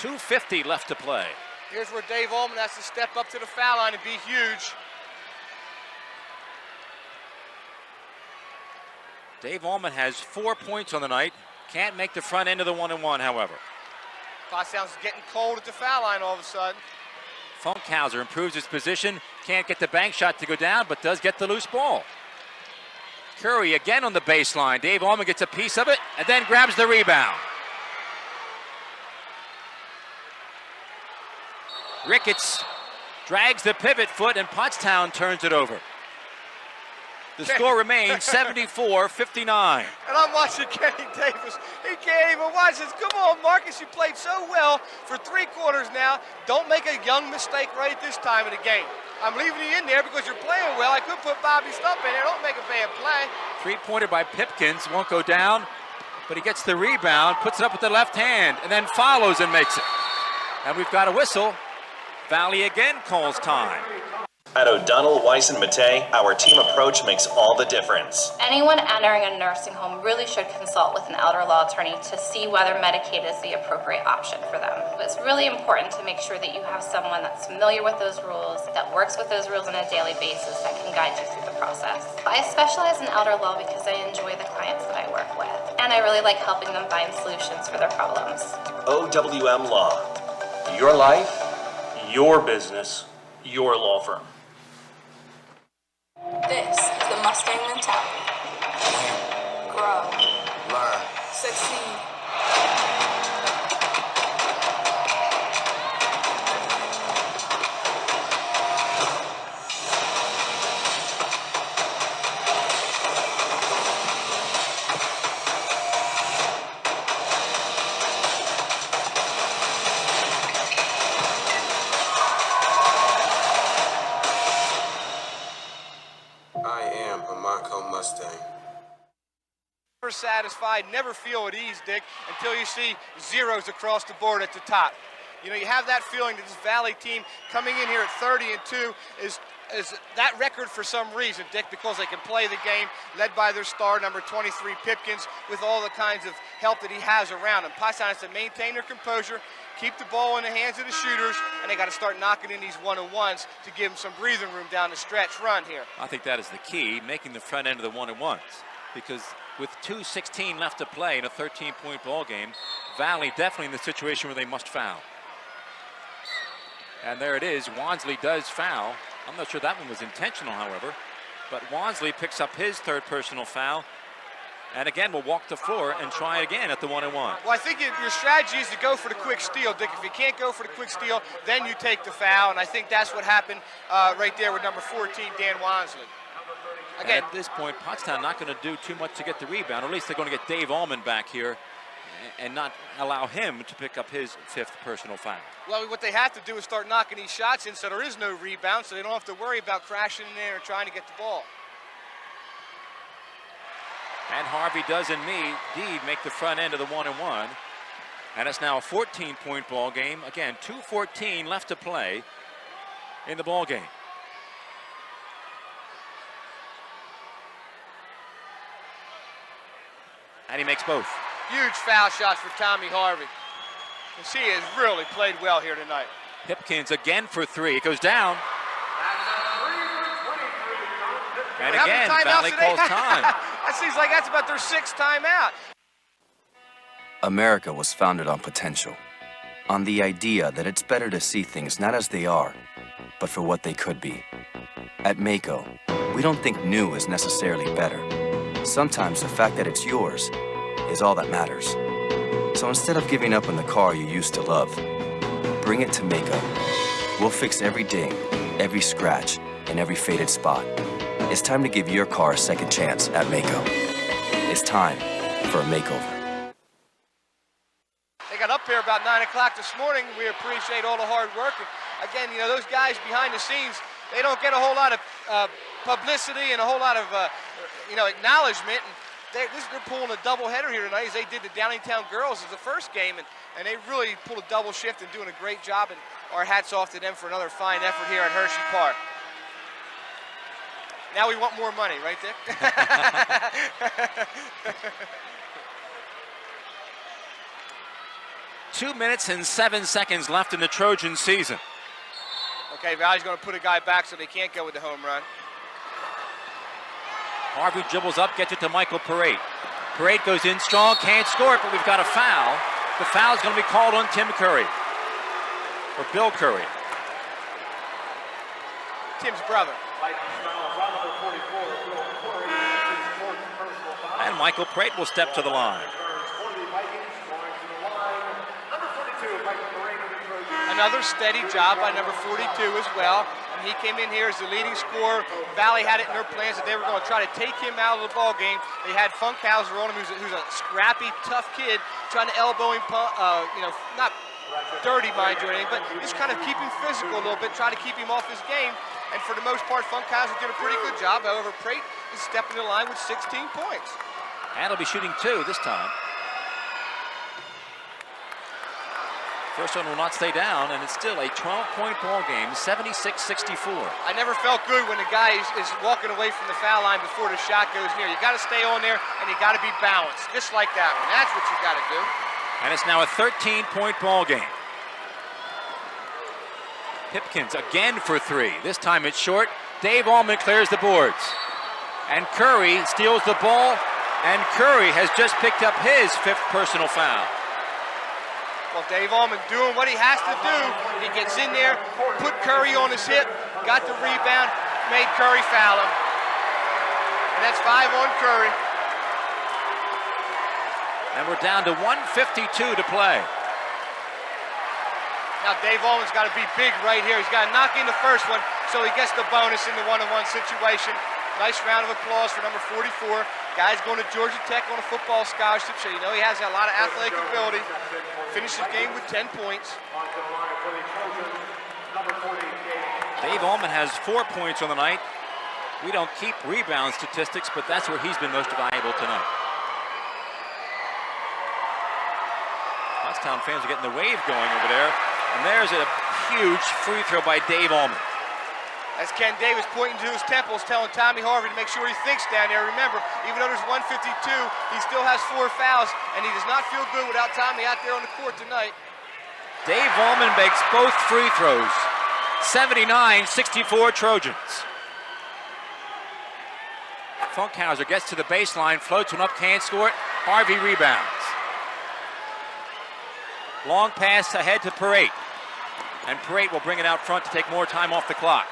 .250 left to play. Here's where Dave Allman has to step up to the foul line and be huge. Dave Allman has 4 points on the night. Can't make the front end of the 1-and-1, however. Pottstown's getting cold at the foul line all of a sudden. Funkhauser improves his position. Can't get the bank shot to go down, but does get the loose ball. Curry again on the baseline. Dave Allman gets a piece of it and then grabs the rebound. Ricketts drags the pivot foot and Pottstown turns it over. The score remains 74-59. And I'm watching Kenny Davis. He can't even watch this. Come on, Marcus, you played so well for 3 quarters now. Don't make a young mistake right at this time of the game. I'm leaving you in there because you're playing well. I could put Bobby Stump in there. Don't make a bad play. 3-pointer by Pipkins. Won't go down, but he gets the rebound, puts it up with the left hand, and then follows and makes it. And we've got a whistle. Valley again calls time. At O'Donnell, Weiss, and Matei, our team approach makes all the difference. Anyone entering a nursing home really should consult with an elder law attorney to see whether Medicaid is the appropriate option for them. It's really important to make sure that you have someone that's familiar with those rules, that works with those rules on a daily basis, that can guide you through the process. I specialize in elder law because I enjoy the clients that I work with, and I really like helping them find solutions for their problems. OWM Law. Your life, your business, your law firm. This is the Mustang mentality. Grow. Learn. Succeed. Never satisfied, never feel at ease, Dick, until you see zeros across the board at the top. You know, you have that feeling that this Valley team coming in here at 30-2 is that record for some reason, Dick, because they can play the game, led by their star, number 23, Pipkins, with all the kinds of help that he has around him. Pottstown has to maintain their composure, keep the ball in the hands of the shooters, and they got to start knocking in these 1-and-1s to give them some breathing room down the stretch run here. I think that is the key, making the front end of the 1-and-1s, because with 2:16 left to play in a 13-point ball game, Valley definitely in the situation where they must foul. And there it is. Wansley does foul. I'm not sure that one was intentional, however, but Wansley picks up his 3rd personal foul, and again will walk the floor and try again at the 1-and-1. Well, I think your strategy is to go for the quick steal, Dick. If you can't go for the quick steal, then you take the foul, and I think that's what happened right there with number 14, Dan Wansley. Again, at this point, Pottstown not going to do too much to get the rebound, or at least they're going to get Dave Allman back here and not allow him to pick up his 5th personal foul. Well, what they have to do is start knocking these shots in so there is no rebound, so they don't have to worry about crashing in there and trying to get the ball. And Harvey does indeed make the front end of the 1-and-1. And it's now a 14-point ball game. Again, 2:14 left to play in the ball game. And he makes both. Huge foul shots for Tommy Harvey. He has really played well here tonight. Pipkins again for 3. It goes down. And How again, many Valley timeouts calls time. That seems like that's about their 6th timeout. America was founded on potential, on the idea that it's better to see things not as they are, but for what they could be. At Mako, we don't think new is necessarily better. Sometimes the fact that it's yours is all that matters. So instead of giving up on the car you used to love, bring it to Mako. We'll fix every ding, every scratch, and every faded spot. It's time to give your car a second chance at Mako. It's time for a makeover. They got up there about 9 o'clock this morning. We appreciate all the hard work. And again, you know, those guys behind the scenes, they don't get a whole lot of publicity and a whole lot of, you know, acknowledgement. And they're pulling a doubleheader here tonight, as they did the Downingtown girls as the first game, and they really pulled a double shift and doing a great job. And our hats off to them for another fine effort here at Hershey Park. Now we want more money, right, Dick? 2 minutes and 7 seconds left in the Trojan season. Okay, Valley's going to put a guy back so they can't go with the home run. Harvey dribbles up, gets it to Michael Parade. Parade goes in strong, can't score it, but we've got a foul. The foul's going to be called on Tim Curry, or Bill Curry. Tim's brother. And Michael Parade will step to the line. Another steady job by number 42 as well. And he came in here as the leading scorer. Valley had it in their plans that they were going to try to take him out of the ball game. They had Funkhauser on him, who's a scrappy, tough kid, trying to elbow him, you know, not dirty, mind you, or anything, but just kind of keep him physical a little bit, try to keep him off his game. And for the most part, Funkhauser did a pretty good job. However, Prate is stepping in the line with 16 points. And he'll be shooting 2 this time. First one will not stay down, and it's still a 12-point ball game, 76-64. I never felt good when the guy is walking away from the foul line before the shot goes near. You got to stay on there, and you got to be balanced, just like that one. That's what you got to do. And it's now a 13-point ball game. Pipkins again for 3. This time it's short. Dave Allman clears the boards. And Curry steals the ball, and Curry has just picked up his 5th personal foul. Well, Dave Allman doing what he has to do. He gets in there, put Curry on his hip, got the rebound, made Curry foul him. And that's 5 on Curry. And we're down to 1:52 to play. Now Dave Allman's got to be big right here. He's got to knock in the first one, so he gets the bonus in the one-on-one situation. Nice round of applause for number 44. Guy's going to Georgia Tech on a football scholarship, so you know he has a lot of athletic ability. Finished the game with 10 points. Dave Allman has 4 points on the night. We don't keep rebound statistics, but that's where he's been most valuable tonight. Pottstown fans are getting the wave going over there. And there's a huge free throw by Dave Allman. As Ken Davis pointing to his temples, telling Tommy Harvey to make sure he thinks down there. Remember, even though there's 152, he still has 4 fouls, and he does not feel good without Tommy out there on the court tonight. Dave Allman makes both free throws. 79-64 Trojans. Funkhauser gets to the baseline, floats one up, can't score it. Harvey rebounds. Long pass ahead to Parade. And Parade will bring it out front to take more time off the clock.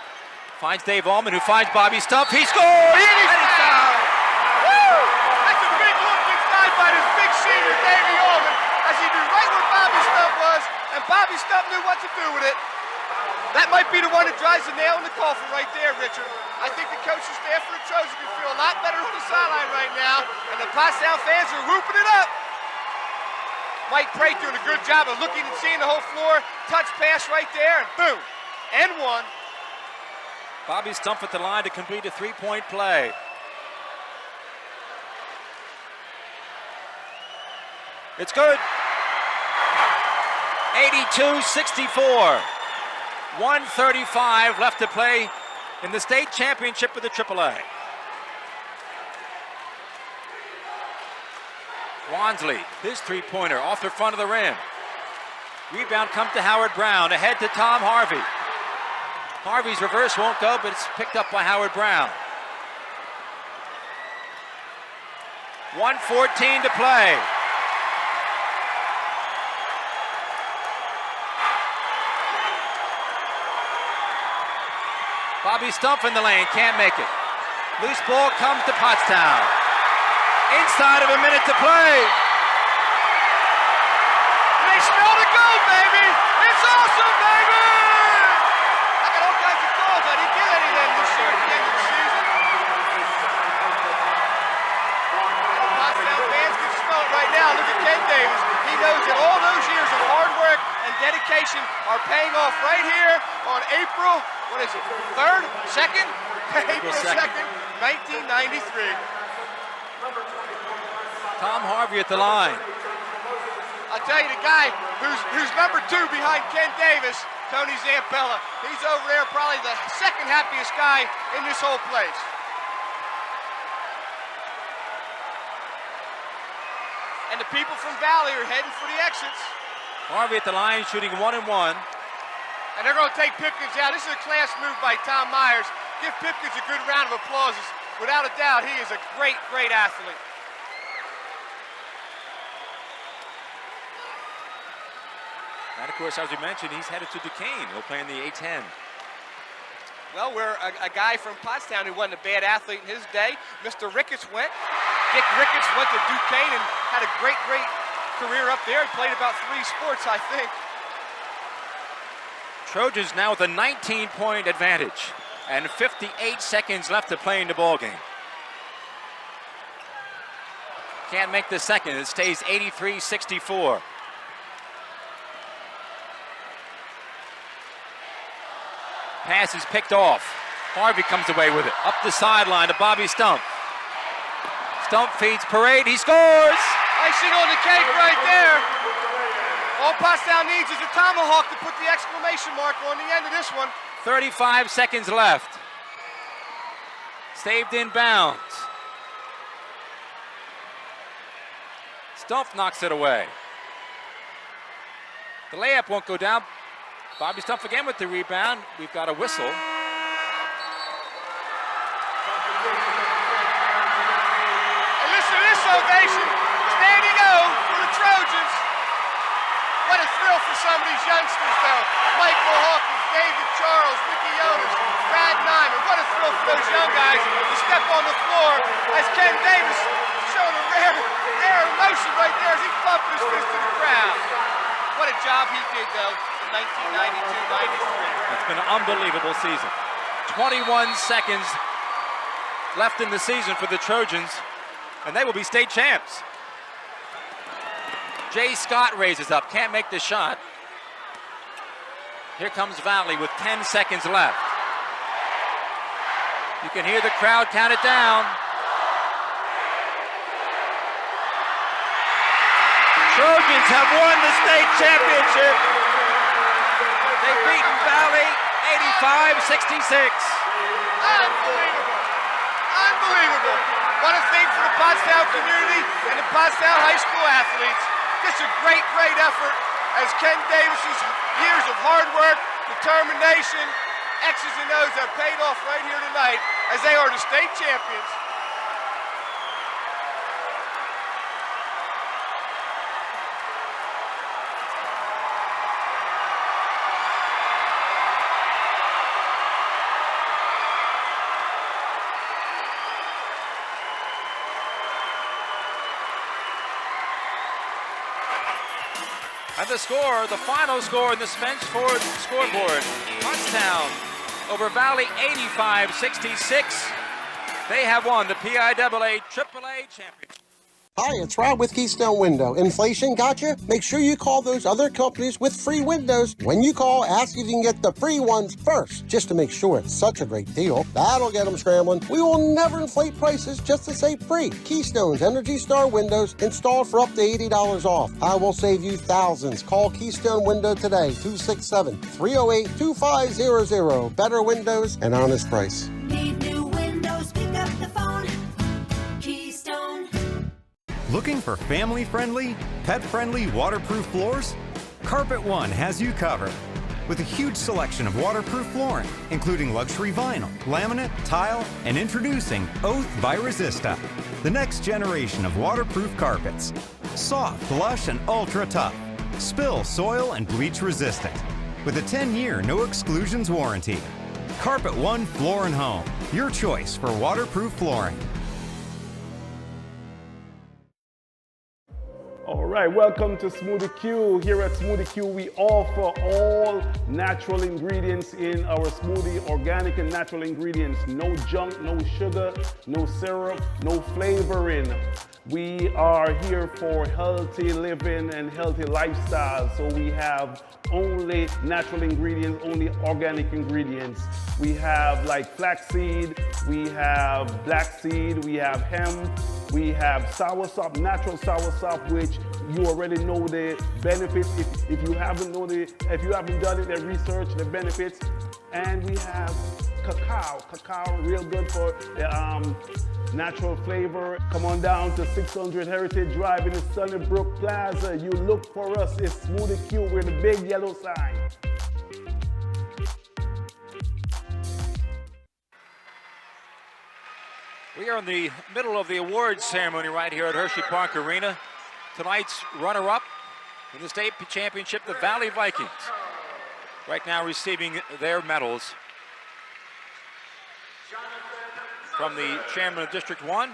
Finds Dave Allman, who finds Bobby Stumpf. He scores! And he's fouled! Woo! That's a big look inside by this big senior, Davey Allman, as he knew right where Bobby Stumpf was, and Bobby Stumpf knew what to do with it. That might be the one that drives the nail in the coffin right there, Richard. I think the coaching staff for the Trojans can feel a lot better on the sideline right now, and the Pottstown fans are whooping it up. Mike Prate doing a good job of looking and seeing the whole floor. Touch pass right there, and boom, and 1. Bobby Stumpf at the line to complete a 3-point play. It's good. 82-64. 1:35 left to play in the state championship of the AAA. Wansley, his 3-pointer off the front of the rim. Rebound comes to Howard Brown, ahead to Tom Harvey. Harvey's reverse won't go, but it's picked up by Howard Brown. 1:14 to play. Bobby Stumpf in the lane, can't make it. Loose ball comes to Pottstown. Inside of a minute to play. They smell the goal, baby! It's awesome, baby! I got all kinds of calls. I didn't get any of them this year at the end of the season. Pottstown fans can smell it right now. Look at Ken Davis. He knows that all those years of hard dedication are paying off right here on April, what is it, 3rd, 2nd? April 2nd, 1993. Tom Harvey at the line. I'll tell you, the guy who's number 2 behind Ken Davis, Tony Zampella, he's over there probably the second happiest guy in this whole place. And the people from Valley are heading for the exits. Harvey at the line, shooting 1-1. And they're going to take Pipkins out. This is a class move by Tom Myers. Give Pipkins a good round of applause. Without a doubt, he is a great, great athlete. And of course, as we mentioned, he's headed to Duquesne. He'll play in the A-10. Well, we're a guy from Pottstown who wasn't a bad athlete in his day. Mr. Ricketts went. Dick Ricketts went to Duquesne and had a great, great career up there. He played about 3 sports, I think. Trojans now with a 19-point advantage and 58 seconds left to play in the ballgame. Can't make the second. It stays 83-64. Pass is picked off. Harvey comes away with it. Up the sideline to Bobby Stump. Stump feeds Parade. He scores! Icing on the cake right there. All Pottstown needs is a tomahawk to put the exclamation mark on the end of this one. 35 seconds left. Saved in bounds. Stump knocks it away. The layup won't go down. Bobby Stump again with the rebound. We've got a whistle. And listen to this ovation. Standing O for the Trojans. What a thrill for some of these youngsters, though. Michael Hawkins, David Charles, Ricky Jonas, Brad Nyman. What a thrill for those young guys to step on the floor as Ken Davis showing a rare emotion right there as he pumped his fist to the crowd. What a job he did, though. 1992-93. It's been an unbelievable season. 21 seconds left in the season for the Trojans, and they will be state champs. Jay Scott raises up, can't make the shot. Here comes Valley with 10 seconds left. You can hear the crowd count it down. Trojans have won the state championship. They've beaten Valley 85-66. Unbelievable. Unbelievable. What a thing for the Pottstown community and the Pottstown high school athletes. Just a great, great effort as Ken Davis's years of hard work, determination, X's and O's have paid off right here tonight as they are the state champions. And the score, the final score in the Spence Ford scoreboard. Pottstown over Valley 85-66. They have won the PIAA AAA championship. Hi, it's Rob with Keystone Window. Inflation got you? Make sure you call those other companies with free windows. When you call, ask if you can get the free ones first, just to make sure it's such a great deal. That'll get them scrambling. We will never inflate prices just to say free. Keystone's Energy Star windows installed for up to $80 off. I will save you thousands. Call Keystone Window today, 267-308-2500. Better windows and honest price. Need new windows? Pick up the phone. Keystone. Looking for family-friendly, pet-friendly waterproof floors? Carpet One has you covered. With a huge selection of waterproof flooring, including luxury vinyl, laminate, tile, and introducing Oath by Resista, the next generation of waterproof carpets. Soft, lush, and ultra-tough. Spill, soil, and bleach resistant. With a 10-year no exclusions warranty. Carpet One Floor and Home, your choice for waterproof flooring. All right, welcome to Smoothie Q. Here at Smoothie Q, we offer all natural ingredients in our smoothie, organic and natural ingredients. No junk, no sugar, no syrup, no flavoring. We are here for healthy living and healthy lifestyle. So we have only natural ingredients, only organic ingredients. We have like flaxseed, we have black seed, we have hemp, we have soursop, natural soursop, which you already know the benefits. If you haven't done it, the research, the benefits. And we have cacao, real good for natural flavor. Come on down to 600 Heritage Drive in the Sunnybrook Plaza. You look for us, it's Smoothie Q, we're the big yellow sign. We are in the middle of the awards ceremony right here at Hershey Park Arena. Tonight's runner-up in the state championship, the Valley Vikings, right now receiving their medals from the chairman of District 1.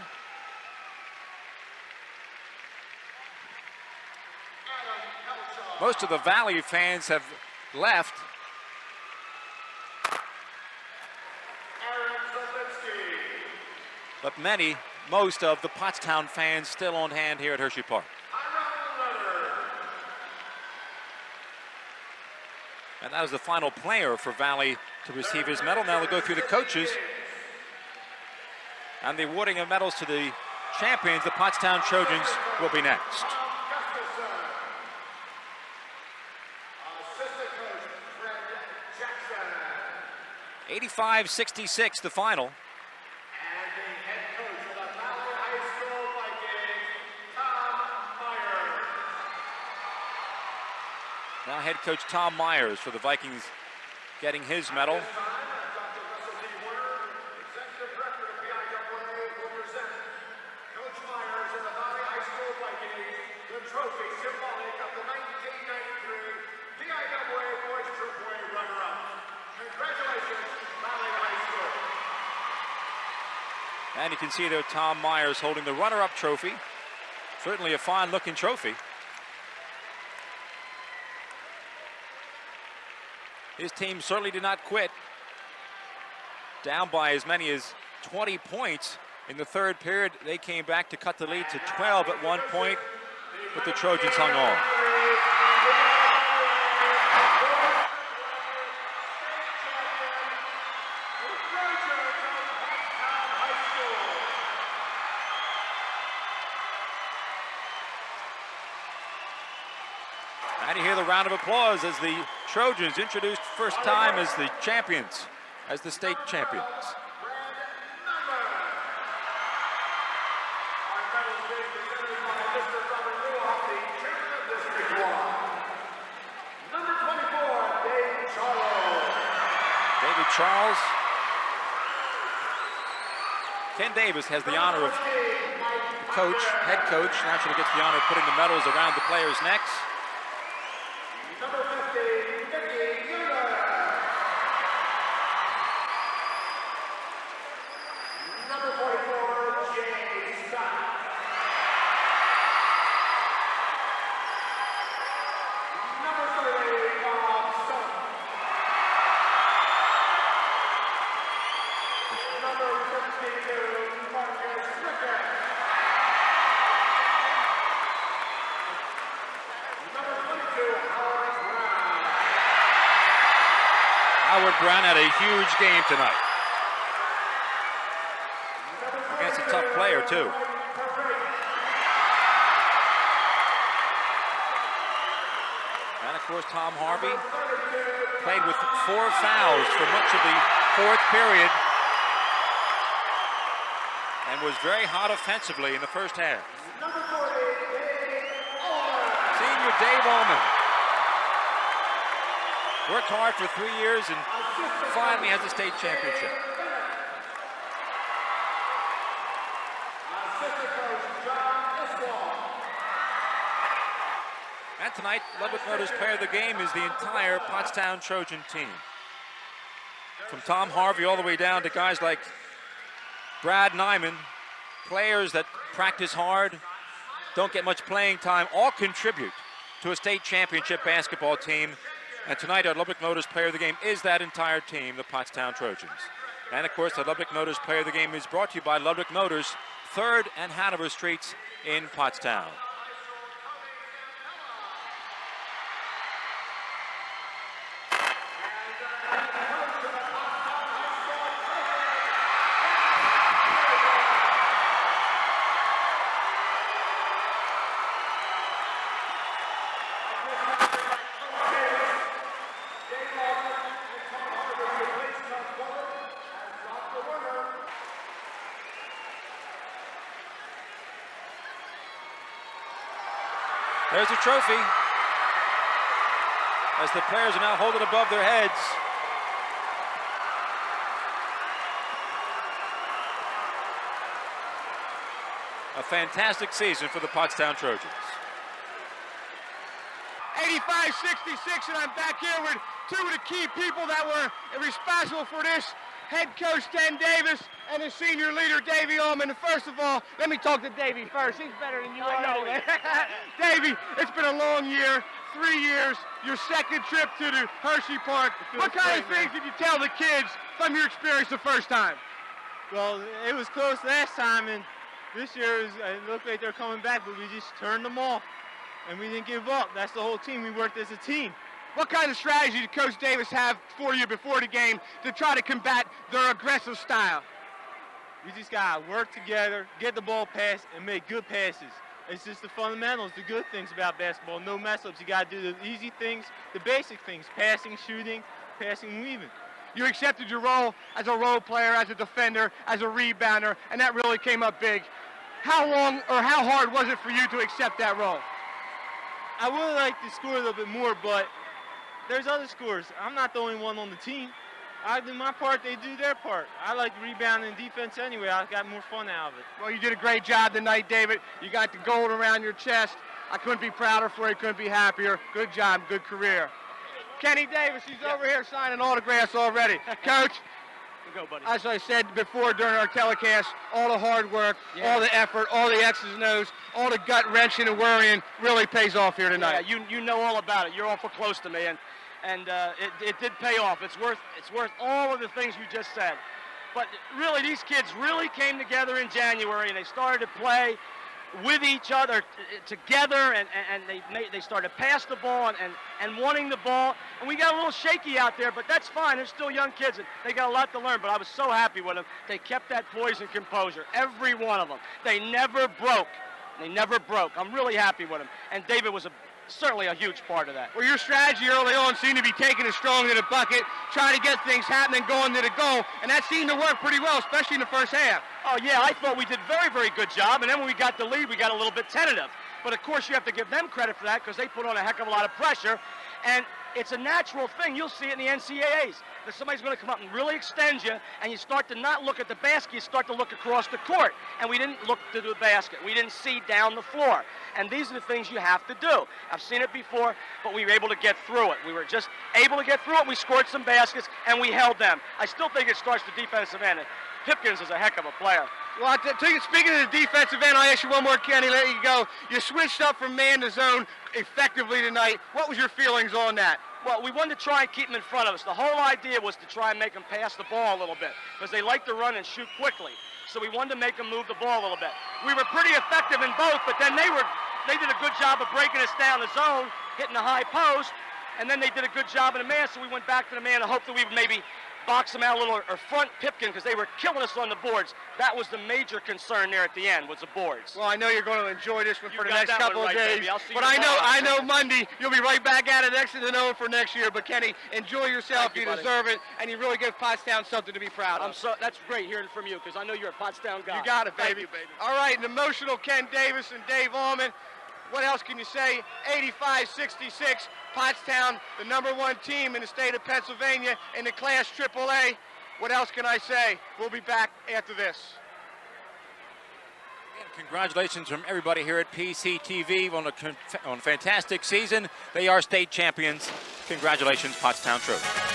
Most of the Valley fans have left. But most of the Pottstown fans still on hand here at Hershey Park. And that was the final player for Valley to receive his medal. Now they'll go through the coaches. And the awarding of medals to the champions, the Pottstown Trojans, will be next. (85-66) the final. Now head coach Tom Myers for the Vikings getting his medal. And you can see there Tom Myers holding the runner-up trophy. Certainly a fine-looking trophy. His team certainly did not quit. Down by as many as 20 points in the third period. They came back to cut the lead to 12 at one point, but the Trojans hung on. And you hear the round of applause as the Trojans introduced first time as the champions, as the state champions. David Charles. Ken Davis has the honor of coach, head coach, naturally gets the honor of putting the medals around the players' necks. Brown had a huge game tonight. Against a tough player, too. And, of course, Tom Harvey played with 4 fouls for much of the fourth period and was very hot offensively in the first half. Senior Dave Ullman. Worked hard for 3 years and finally has a state championship. And tonight, Lubbock Motors Player of the Game is the entire Pottstown Trojan team. From Tom Harvey all the way down to guys like Brad Nyman, players that practice hard, don't get much playing time, all contribute to a state championship basketball team. And tonight, our Lubbock Notice Player of the Game is that entire team, the Pottstown Trojans. And of course, the Lubbock Notice Player of the Game is brought to you by Lubbock Notice, 3rd and Hanover Streets in Pottstown. There's a trophy as the players are now holding above their heads. A fantastic season for the Pottstown Trojans. 85-66, and I'm back here with two of the key people that were responsible for this. Head coach Ken Davis and his senior leader Davey Allman. And first of all, let me talk to Davey first. He's better than you are anyway. Davey, it's been a long year, 3 years, your second trip to the Hershey Park. What kind of things did you tell the kids from your experience the first time? Well, it was close last time, and this year it looked like they're coming back, but we just turned them off, and we didn't give up. That's the whole team. We worked as a team. What kind of strategy did Coach Davis have for you before the game to try to combat their aggressive style? We just got to work together, get the ball passed, and make good passes. It's just the fundamentals, the good things about basketball. No mess-ups. You got to do the easy things, the basic things, passing, shooting, passing, weaving. You accepted your role as a role player, as a defender, as a rebounder, and that really came up big. How long or how hard was it for you to accept that role? I would have liked to score a little bit more, but there's other scorers. I'm not the only one on the team. I do my part, they do their part. I like rebounding and defense anyway. I got more fun out of it. Well, you did a great job tonight, David. You got the gold around your chest. I couldn't be prouder for you, couldn't be happier. Good job, good career. Kenny Davis, he's over here signing autographs already. Coach, go, buddy. As I said before during our telecast, all the hard work, all the effort, all the X's and O's, all the gut wrenching and worrying really pays off here tonight. Yeah, you know all about it. You're awful close to me, and it did pay off. It's worth all of the things you just said. But really, these kids really came together in January, and they started to play with each other together, and they started to pass the ball and wanting the ball. And we got a little shaky out there, but that's fine. They're still young kids, and they got a lot to learn. But I was so happy with them. They kept that poise and composure, every one of them. They never broke. They never broke. I'm really happy with them. And David was certainly a huge part of that. Well, your strategy early on seemed to be taking it strong to the bucket, trying to get things happening, going to the goal, and that seemed to work pretty well, especially in the first half. Oh, yeah, I thought we did very, very good job, and then when we got the lead, we got a little bit tentative. But, of course, you have to give them credit for that because they put on a heck of a lot of pressure, and it's a natural thing. You'll see it in the NCAAs. That somebody's going to come up and really extend you, and you start to not look at the basket, you start to look across the court. And we didn't look to the basket. We didn't see down the floor. And these are the things you have to do. I've seen it before, but we were able to get through it. We were just able to get through it. We scored some baskets, and we held them. I still think it starts the defensive end. Pipkins is a heck of a player. Well, speaking of the defensive end, I'll ask you one more, Kenny, let you go. You switched up from man to zone effectively tonight. What was your feelings on that? Well, we wanted to try and keep them in front of us. The whole idea was to try and make them pass the ball a little bit because they like to run and shoot quickly. So we wanted to make them move the ball a little bit. We were pretty effective in both, but then they did a good job of breaking us down the zone, hitting the high post, and then they did a good job in the man, so we went back to the man and hoped that we would maybe box them out a little or front Pipkin because they were killing us on the boards. That was the major concern there at the end, was the boards. Well, I know you're going to enjoy this one for the next couple of days. But I know Monday you'll be right back at it next to the known for next year. But Kenny, enjoy yourself. You deserve it, and you really give Pottstown something to be proud of. That's great hearing from you because I know you're a Pottstown guy. You got it, baby. Thank you, baby. All right, an emotional Ken Davis and Dave Allman. What else can you say? 85-66, Pottstown, the #1 team in the state of Pennsylvania in the Class AAA. What else can I say? We'll be back after this. And congratulations from everybody here at PCTV on a fantastic season. They are state champions. Congratulations, Pottstown Trojans.